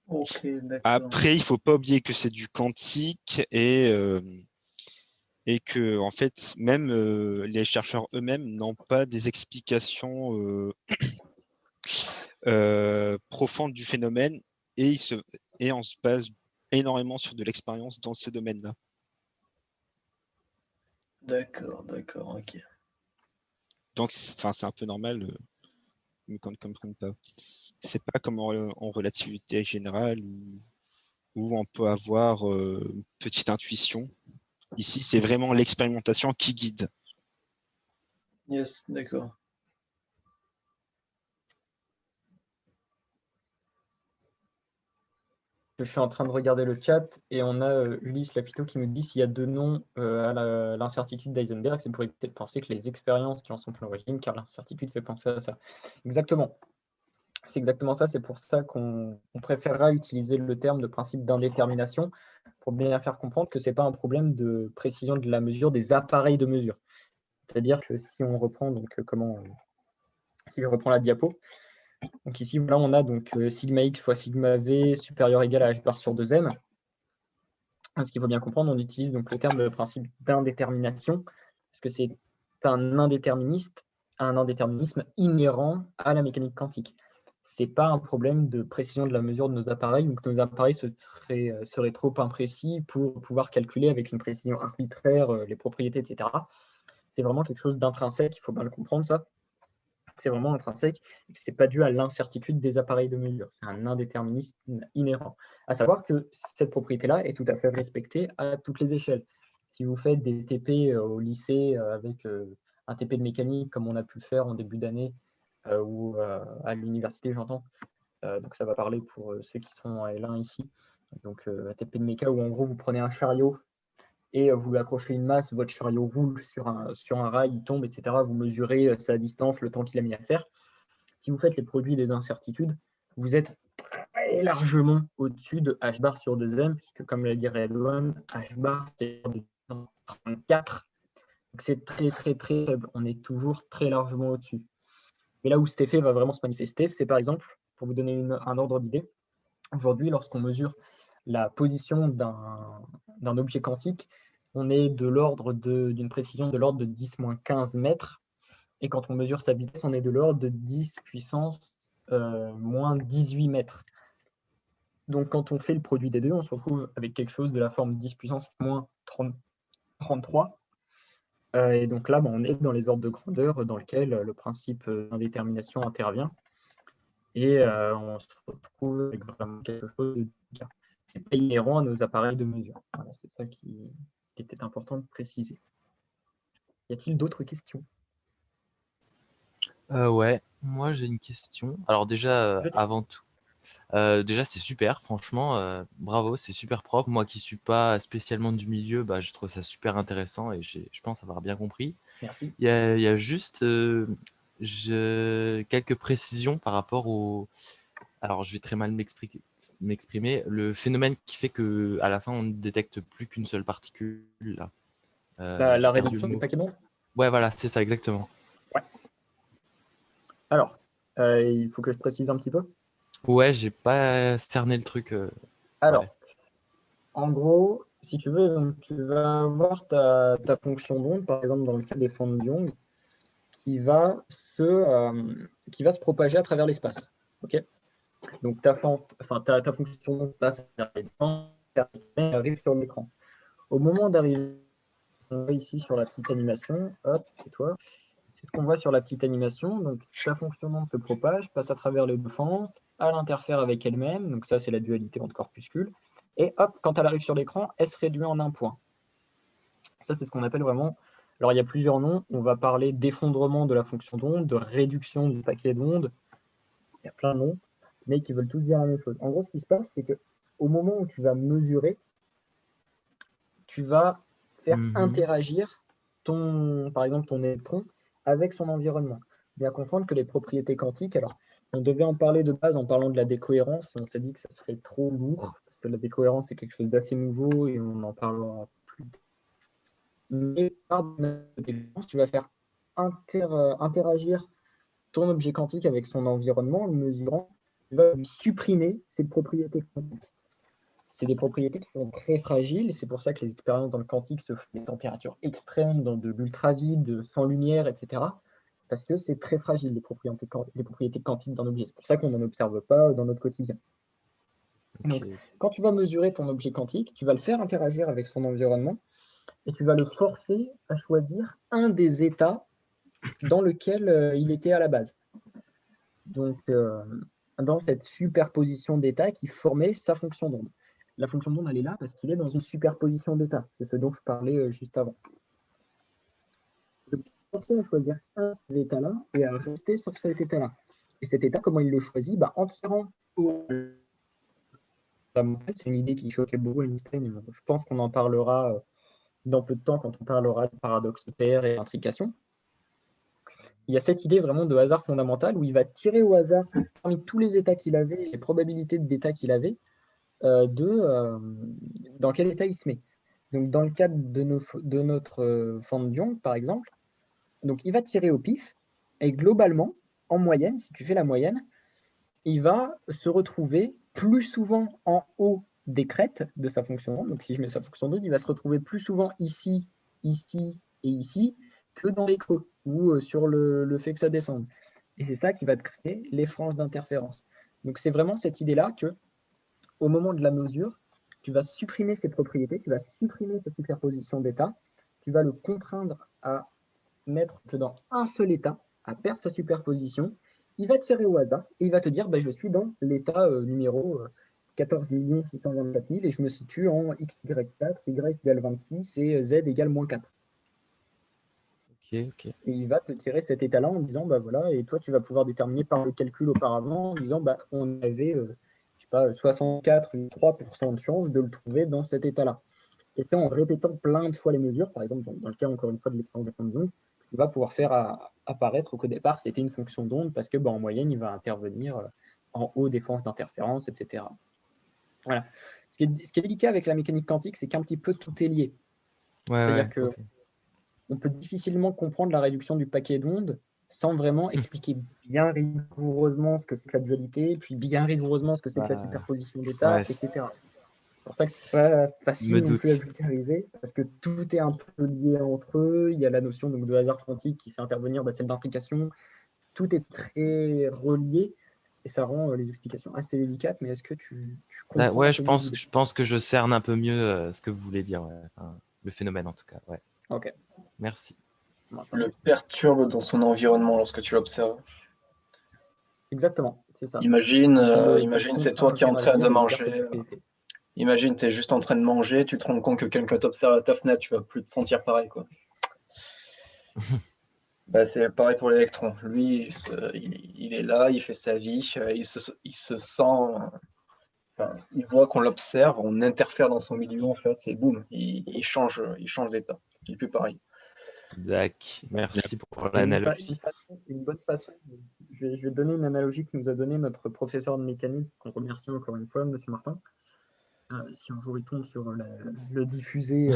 Ok, d'accord. Après, il faut pas oublier que c'est du quantique et que en fait même les chercheurs eux-mêmes n'ont pas des explications profondes du phénomène et on se base énormément sur de l'expérience dans ce domaine-là. D'accord, d'accord, ok. Donc c'est un peu normal qu'on ne comprenne pas. C'est pas comme en relativité générale où on peut avoir une petite intuition. Ici, c'est vraiment l'expérimentation qui guide. Yes, d'accord. Je suis en train de regarder le chat et on a Ulysse Lafito qui nous dit s'il y a deux noms à l'incertitude d'Heisenberg, c'est pour éviter de penser que les expériences qui en sont à l'origine, car l'incertitude fait penser à ça. Exactement. C'est exactement ça. C'est pour ça qu'on préférera utiliser le terme de principe d'indétermination pour bien faire comprendre que ce n'est pas un problème de précision de la mesure des appareils de mesure. C'est-à-dire que si on reprend, si je reprends la diapo, donc ici, là, on a donc sigma x fois sigma v supérieur ou égal à h bar sur 2m. Ce qu'il faut bien comprendre, on utilise donc le terme de principe d'indétermination, parce que c'est un indéterminisme inhérent à la mécanique quantique. Ce n'est pas un problème de précision de la mesure de nos appareils, ou que nos appareils seraient trop imprécis pour pouvoir calculer avec une précision arbitraire les propriétés, etc. C'est vraiment quelque chose d'intrinsèque, il faut bien le comprendre, ça. C'est vraiment intrinsèque et que ce n'est pas dû à l'incertitude des appareils de mesure. C'est un indéterminisme inhérent. À savoir que cette propriété-là est tout à fait respectée à toutes les échelles. Si vous faites des TP au lycée avec un TP de mécanique comme on a pu le faire en début d'année ou à l'université, j'entends, donc ça va parler pour ceux qui sont en L1 ici. Donc un TP de méca où en gros vous prenez un chariot et vous lui accrochez une masse, votre chariot roule sur un rail, il tombe, etc. Vous mesurez sa distance, le temps qu'il a mis à faire. Si vous faites les produits des incertitudes, vous êtes très largement au-dessus de h bar sur 2m, puisque comme l'a dit Redouane, h bar c'est 34. Donc c'est très très très faible. On est toujours très largement au-dessus. Mais là où cet effet va vraiment se manifester, c'est par exemple, pour vous donner un ordre d'idée, aujourd'hui, lorsqu'on mesure la position d'un objet quantique, on est de l'ordre d'une précision de l'ordre de 10-15 mètres. Et quand on mesure sa vitesse, on est de l'ordre de 10 puissance moins 18 mètres. Donc, quand on fait le produit des deux, on se retrouve avec quelque chose de la forme 10 puissance moins 33. Et donc là, on est dans les ordres de grandeur dans lesquels le principe d'indétermination intervient. Et on se retrouve avec vraiment quelque chose de délicat. Ce n'est pas inhérent à nos appareils de mesure. Voilà, c'est ça qui était important de préciser. Y a-t-il d'autres questions? Ouais, moi j'ai une question. Alors déjà, Je t'écoute. avant tout, déjà c'est super, franchement, bravo, c'est super propre. Moi qui suis pas spécialement du milieu, bah, je trouve ça super intéressant et je pense avoir bien compris. Merci. Il y a juste quelques précisions par rapport au... Alors je vais très mal m'exprimer. Le phénomène qui fait que à la fin on ne détecte plus qu'une seule particule là. La J'ai perdu le réduction du mot. paquet d'ondes. Ouais, voilà, c'est ça exactement. Alors, il faut que je précise un petit peu. Ouais, j'ai pas cerné le truc. Alors, Ouais. en gros, si tu veux, donc, tu vas avoir ta fonction d'onde, par exemple dans le cas des fonds de Young, qui va se propager à travers l'espace. Ok. Donc ta fonction d'onde passe à travers l'écran, elle arrive sur l'écran. Au moment d'arriver, on voit ici sur la petite animation, hop, c'est toi. C'est ce qu'on voit sur la petite animation. Donc, ta fonction d'onde se propage, passe à travers les deux fentes, elle interfère avec elle-même. Donc, ça, c'est la dualité entre corpuscules. Et hop, quand elle arrive sur l'écran, elle se réduit en un point. Ça, c'est ce qu'on appelle vraiment. Alors, il y a plusieurs noms. On va parler d'effondrement de la fonction d'onde, de réduction du paquet d'onde. Il y a plein de noms, mais qui veulent tous dire la même chose. En gros, ce qui se passe, c'est qu'au moment où tu vas mesurer, tu vas faire interagir par exemple, ton électron avec son environnement. Bien comprendre que les propriétés quantiques, alors on devait en parler de base en parlant de la décohérence, on s'est dit que ça serait trop lourd, parce que la décohérence c'est quelque chose d'assez nouveau et on en parlera plus tard. Mais par la décohérence, tu vas faire interagir ton objet quantique avec son environnement, le mesurant, tu vas lui supprimer ses propriétés quantiques. C'est des propriétés qui sont très fragiles, et c'est pour ça que les expériences dans le quantique se font à des températures extrêmes, dans de l'ultravide, sans lumière, etc. Parce que c'est très fragile, les propriétés quantiques d'un objet. C'est pour ça qu'on n'en observe pas dans notre quotidien. Donc, Ok. quand tu vas mesurer ton objet quantique, tu vas le faire interagir avec son environnement, et tu vas le forcer à choisir un des états dans lequel il était à la base. Donc, dans cette superposition d'états qui formait sa fonction d'onde. La fonction d'onde, elle est là parce qu'il est dans une superposition d'états. C'est ce dont je parlais juste avant. Donc, forcer à choisir un de ces états-là et à rester sur cet état-là. Et cet état, comment il le choisit? En tirant au... C'est une idée qui choquait beaucoup Einstein. Je pense qu'on en parlera dans peu de temps quand on parlera de paradoxe pair et intrication. Il y a cette idée vraiment de hasard fondamental où il va tirer au hasard parmi tous les états qu'il avait, les probabilités d'état qu'il avait, dans quel état il se met. Donc, dans le cadre de notre forme de Young, par exemple, donc il va tirer au pif, et globalement, en moyenne, si tu fais la moyenne, il va se retrouver plus souvent en haut des crêtes de sa fonction d'onde. Donc, si je mets sa fonction d'onde, il va se retrouver plus souvent ici, ici et ici que dans les creux ou sur le fait que ça descende. Et c'est ça qui va te créer les franges d'interférence. Donc, c'est vraiment cette idée-là que au moment de la mesure, tu vas supprimer ses propriétés, tu vas supprimer sa superposition d'état, tu vas le contraindre à n'être que dans un seul état, à perdre sa superposition. Il va tirer au hasard et il va te dire je suis dans l'état numéro 14 624 000 et je me situe en XY4, Y égale 26 et Z égale moins 4. Ok. Et il va te tirer cet état-là en disant voilà, et toi tu vas pouvoir déterminer par le calcul auparavant en disant on avait 64,3% de chance de le trouver dans cet état-là. Et c'est en répétant plein de fois les mesures, par exemple dans le cas encore une fois de l'expérience de Young, tu vas pouvoir faire apparaître qu'au départ c'était une fonction d'onde parce que en moyenne il va intervenir en haut des franges d'interférence, etc. Voilà. Ce qui est délicat avec la mécanique quantique, c'est qu'un petit peu tout est lié. C'est-à-dire que on peut difficilement comprendre la réduction du paquet d'ondes sans vraiment expliquer bien rigoureusement ce que c'est que la dualité, puis bien rigoureusement ce que c'est que la superposition d'états, etc. C'est pour ça que c'est pas facile non plus à vulgariser, parce que tout est un peu lié entre eux. Il y a la notion donc, de hasard quantique qui fait intervenir celle d'intrication. Tout est très relié. et ça rend les explications assez délicates, mais est-ce que tu Bah, comprends ouais, un je peu mieux pense, l'idée? je pense que je cerne un peu mieux ce que vous voulez dire, ouais. Enfin, le phénomène en tout cas. Ouais. Ok, Merci. bon, tant Le mieux. perturbe dans son environnement lorsque tu l'observes. Exactement, c'est ça. Imagine, Qui le imagine c'est contraint toi à qui es en train interagir de et il perd ses manger. propriétés. Imagine, tu es juste en train de manger, tu te rends compte que quelqu'un t'observe à ta fenêtre, tu vas plus te sentir pareil, quoi. Bah, c'est pareil pour l'électron. Lui, il est là, il fait sa vie, il se sent, enfin, il voit qu'on l'observe, on interfère dans son milieu, en fait, et boum, il change d'état. Il n'est plus pareil. Dac, C'est ça. merci pour Et l'analogie. une bonne façon, je vais donner une analogie que nous a donnée notre professeur de mécanique, qu'on remercie encore une fois, Monsieur Martin. Si un jour il tombe sur le diffusé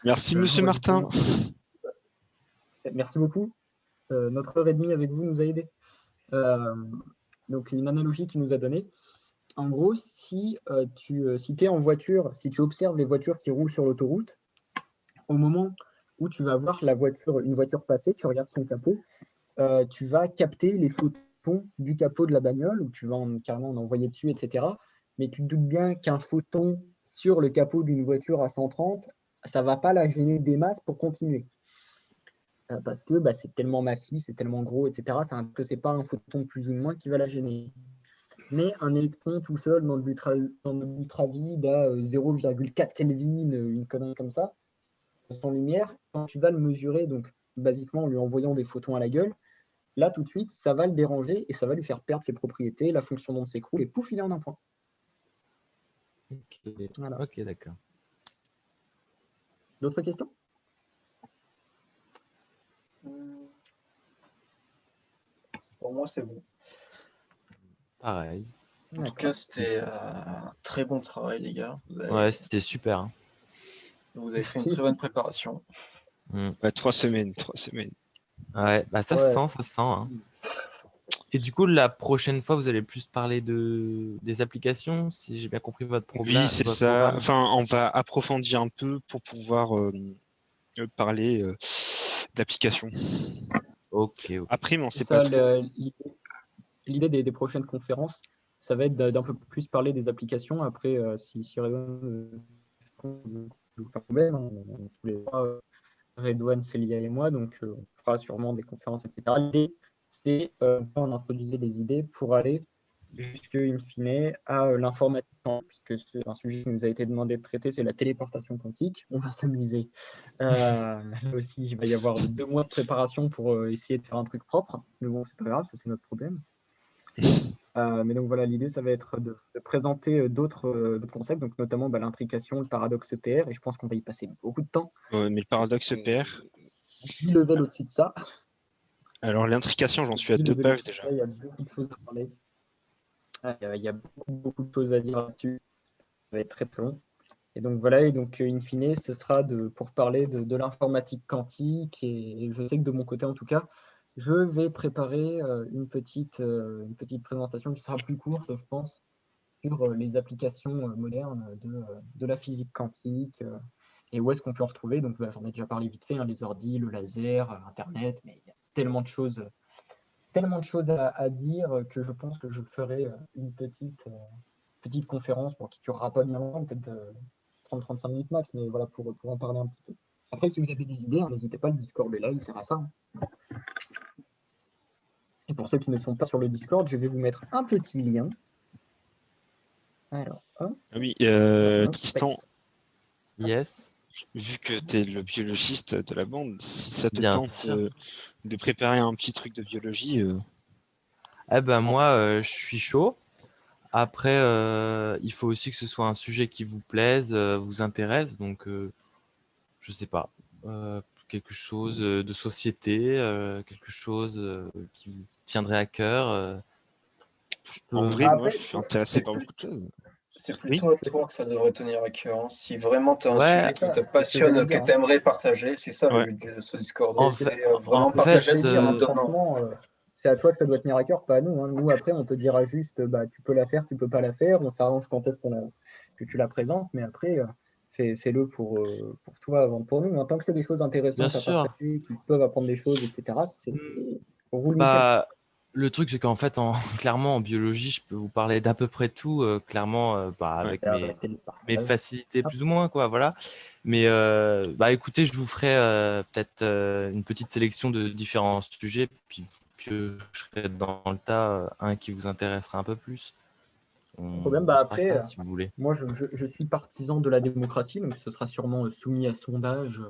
Merci, de Monsieur Martin. l'enregistrement. Merci beaucoup. Notre heure et demie avec vous nous a aidés. Donc, une analogie qu'il nous a donnée. En gros, si tu es en voiture, si tu observes les voitures qui roulent sur l'autoroute, au moment où tu vas voir une voiture passer, tu regardes son capot, tu vas capter les photons du capot de la bagnole, ou tu vas carrément en envoyer dessus, etc. Mais tu te doutes bien qu'un photon sur le capot d'une voiture à 130, ça ne va pas la gêner des masses pour continuer. Parce que c'est tellement massif, c'est tellement gros, etc. Que ce n'est pas un photon plus ou moins qui va la gêner. Mais un électron tout seul dans de l'ultravide à 0,4 Kelvin, une connerie comme ça, sans lumière, quand tu vas le mesurer, donc basiquement en lui envoyant des photons à la gueule, là tout de suite, ça va le déranger et ça va lui faire perdre ses propriétés, la fonction d'onde s'écroule et pouf, il est en un point. Ok, Voilà. ok, d'accord. D'autres questions? Pour moi, c'est bon. Pareil. En tout cas, c'était un très bon travail, les gars. Ouais, c'était super. Hein. Vous avez fait une très bonne préparation. Ouais, 3 semaines, 3 semaines. Ouais, bah ça se sent, ça se sent. Hein. Et du coup, la prochaine fois, vous allez plus parler des applications, si j'ai bien compris votre programme. Oui, c'est ça. Enfin, on va approfondir un peu pour pouvoir parler d'applications. Ok. Après, mais on sait pas trop. L'idée des prochaines conférences, ça va être d'un peu plus parler des applications. Après, si Redouane, pas de problème, on tous les trois, Redouane, Célia et moi, donc on fera sûrement des conférences, etc. L'idée, c'est on introduisait des idées pour aller jusque, in fine, à l'informatique, puisque c'est un sujet qui nous a été demandé de traiter, c'est la téléportation quantique. On va s'amuser. Là aussi, il va y avoir 2 mois de préparation pour essayer de faire un truc propre. Mais bon, c'est pas grave, ça c'est notre problème. Mais donc voilà, l'idée, ça va être de présenter d'autres concepts, donc notamment l'intrication, le paradoxe EPR, et je pense qu'on va y passer beaucoup de temps. Ouais, mais le paradoxe EPR. 10 levels au-dessus de ça. Alors, l'intrication, j'en suis à 2 pages déjà. Il y a beaucoup de choses à parler. Il y a beaucoup de choses à dire là-dessus. Ça va être très long. Et donc voilà, et donc in fine, ce sera pour parler de l'informatique quantique. Et je sais que de mon côté, en tout cas, je vais préparer une petite présentation qui sera plus courte, je pense, sur les applications modernes de la physique quantique et où est-ce qu'on peut en retrouver. Donc j'en ai déjà parlé vite fait, hein, les ordis, le laser, Internet, mais il y a tellement de choses à dire que je pense que je ferai une petite conférence qui durera pas bien longtemps, peut-être 30-35 minutes max, mais voilà, pour en parler un petit peu. Après, si vous avez des idées, n'hésitez pas, le Discord est là, il sert à ça. Hein. Et pour ceux qui ne sont pas sur le Discord, je vais vous mettre un petit lien. Alors, hop. Oui, Tristan, Yes. vu que tu es le biologiste de la bande, si ça te Bien tente sûr. de préparer un petit truc de biologie. Eh ben moi, je suis chaud. Après, il faut aussi que ce soit un sujet qui vous plaise, vous intéresse. Donc, je sais pas. Quelque chose de société, quelque chose qui vous tiendrait à cœur. En vrai, Après, moi, je suis intéressé par beaucoup de choses. c'est Oui. plutôt à toi que ça devrait tenir à cœur. Hein. Si vraiment tu as un Ouais. sujet qui te passionne, que tu aimerais partager, c'est ça Ouais. le but de ce Discord. En C'est fait- vraiment en partager fait, ce qui nous donne. Franchement, c'est à toi que ça doit tenir à cœur, pas à nous. Hein. Nous, après, on te dira juste, tu peux la faire, tu peux pas la faire. On s'arrange quand est-ce que tu la présentes, mais après, fais-le pour toi avant pour nous. En tant que c'est des choses bien intéressantes à sûr. partager, qui peuvent apprendre des choses, etc., c'est roule Michel. Bah, Le truc, c'est qu'en fait, clairement, en biologie, je peux vous parler d'à peu près tout, clairement, avec mes facilités plus ou moins, quoi, voilà. Mais écoutez, je vous ferai peut-être une petite sélection de différents sujets, puis je serai dans le tas un qui vous intéressera un peu plus. On Problème, fera après, ça, si vous voulez. moi, je suis partisan de la démocratie, donc ce sera sûrement soumis à sondage.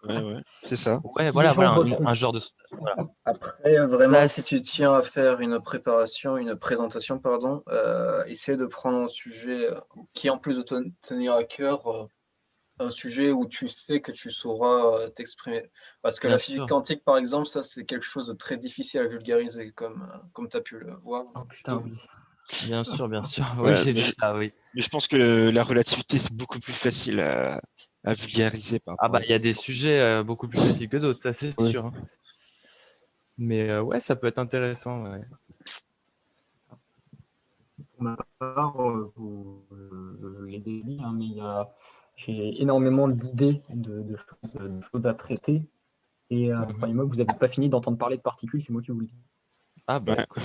Ouais, c'est ça. Ouais, Les voilà, gens un voteront. genre de... Voilà. Après, vraiment, Bah, si tu tiens à faire une présentation, pardon, essaie de prendre un sujet qui, en plus de te tenir à cœur, un sujet où tu sais que tu sauras t'exprimer. Parce que Bien la physique sûr. quantique, par exemple, ça, c'est quelque chose de très difficile à vulgariser, comme tu as pu le voir. Oh putain, oui. Bien sûr, bien sûr. Ouais, Oui, j'ai mais vu ça, oui. Mais je pense que la relativité, c'est beaucoup plus facile à vulgariser par Ah rapport à bah, la il y a des physique quantique. sujets beaucoup plus faciles que d'autres, ça c'est Ouais. sûr, hein. Mais ouais, ça peut être intéressant, ouais. Pour ma part, l'ai dit, hein, mais j'ai énormément d'idées de choses à traiter. Et croyez-moi, vous n'avez pas fini d'entendre parler de particules, c'est moi qui vous le dis. Ah bah, Ouais. écoute,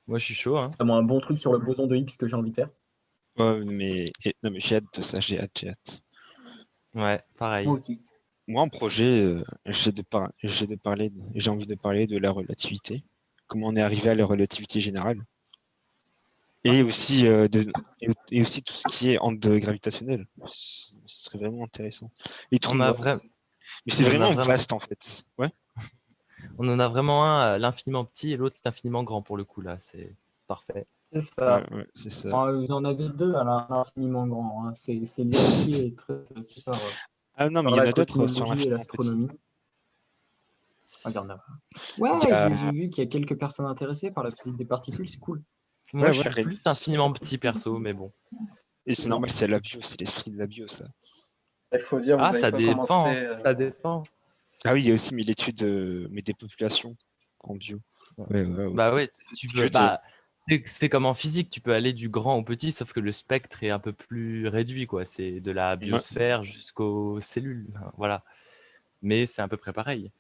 moi je suis chaud, hein. Notamment un bon truc sur le boson de Higgs que j'ai envie de faire. Ouais, non, mais j'ai hâte de ça, j'ai hâte. Ouais, pareil. Moi aussi. Moi, en projet, j'ai envie de parler de la relativité, comment on est arrivé à la relativité générale, et aussi, et aussi tout ce qui est onde gravitationnelle. Ce serait vraiment intéressant. Les trous On a noirs. Mais c'est on en a vraiment vraiment, vaste, en fait. Ouais. on en a vraiment un, l'infiniment petit, et l'autre l'infiniment grand pour le coup, là, c'est parfait. C'est ça. Ouais, c'est ça. Vous en avez deux à l'infiniment grand, hein. C'est lié aussi et très intéressé Ah non, mais par il y en la a d'autres sur cosmologie et l'infiniment petit. l'astronomie. Ah, il y en a. Ouais, Il y a... j'ai vu qu'il y a quelques personnes intéressées par la physique des particules, c'est cool. Moi, je ouais, suis plus infiniment petit perso, mais bon. Et c'est normal, c'est la bio, c'est l'esprit de la bio, ça. Il faut dire, vous Ah, n'avez ça pas dépend, commencé. ça dépend. Ah oui, il y a aussi mais l'étude mais des populations en bio. Ouais. Bah ouais, Cette tu peux, étude, c'est comme en physique, tu peux aller du grand au petit, sauf que le spectre est un peu plus réduit, quoi. C'est de la biosphère jusqu'aux cellules, voilà. Mais c'est à peu près pareil.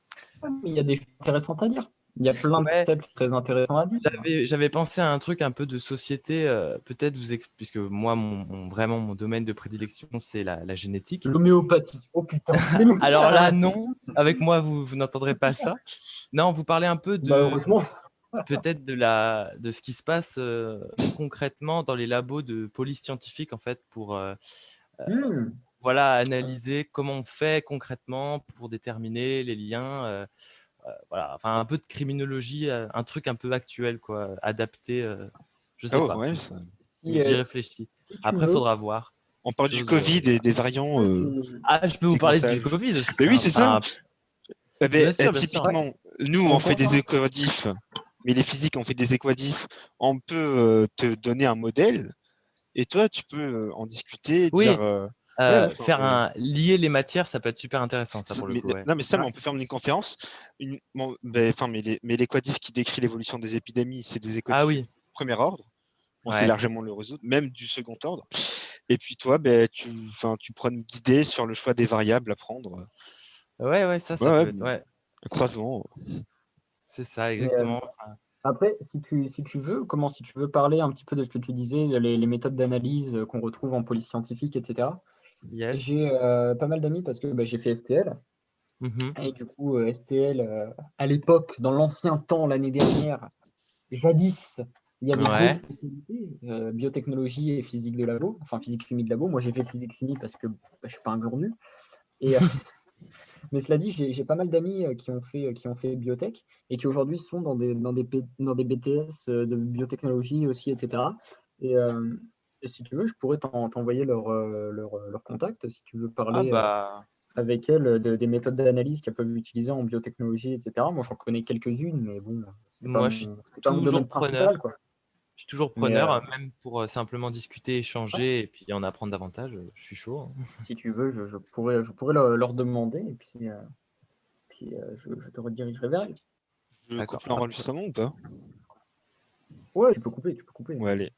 Mais il y a des choses intéressantes à dire. Il y a plein de Ouais, concepts très intéressants à dire. j'avais pensé à un truc un peu de société, peut-être puisque moi, vraiment, mon domaine de prédilection, c'est la génétique. L'homéopathie. Oh putain. Alors là, non, avec moi, vous n'entendrez pas ça. Non, vous parlez un peu Bah, heureusement. peut-être de ce qui se passe concrètement dans les labos de police scientifique, en fait, pour voilà, analyser comment on fait concrètement pour déterminer les liens. Voilà, enfin, un peu de criminologie, un truc un peu actuel, quoi, adapté. Je sais pas, ouais, ça. j'y réfléchis. Si tu Après, il veux, faudra voir. On parle du Covid et des variants. Ah, je peux vous parler du séquençage. Covid aussi. Mais oui, c'est ça. Enfin, Eh ben, bien sûr, bien sûr. typiquement, nous, on fait des équadifs, mais les physiques, on fait des équadifs. On peut te donner un modèle et toi, tu peux en discuter, Oui, dire. lier les matières, ça peut être super intéressant, ça, pour le coup. Ouais. Non, mais ça, mais on peut faire une conférence. Mais l'équadif qui décrit l'évolution des épidémies, c'est des équadifs Ah oui, du premier ordre. On sait ouais. largement le résoudre, même du second ordre. Et puis toi, tu prends une guidée sur le choix des variables à prendre. Ouais, ça Ouais, peut être. Ouais, un croisement. c'est ça, exactement. Après, si tu veux, si tu veux parler un petit peu de ce que tu disais, les méthodes d'analyse qu'on retrouve en police scientifique, etc. Yes. J'ai pas mal d'amis parce que j'ai fait STL. Et du coup, STL, à l'époque, dans l'ancien temps, l'année dernière, jadis, il y avait deux spécialités, biotechnologie et physique de labo, enfin physique-chimie de labo. Moi, j'ai fait physique-chimie parce que je suis pas un gland nul. Et, mais cela dit, j'ai pas mal d'amis qui ont fait biotech et qui aujourd'hui sont dans des BTS de biotechnologie aussi, etc. Et, si tu veux, je pourrais t'envoyer leur contact si tu veux Ah parler bah, avec elles des méthodes d'analyse qu'elles peuvent utiliser en biotechnologie, etc. Moi, j'en connais quelques-unes, mais bon, c'était pas moi, je suis mon domaine toujours principal, preneur. quoi. Je suis toujours Mais preneur, même pour simplement discuter, échanger et puis en apprendre davantage. Je suis chaud, hein. si tu veux, je pourrais leur demander et puis, je te redirigerai vers elles. Je D'accord. coupe l'enregistrement ou pas? Ouais, tu peux couper. Ouais, allez.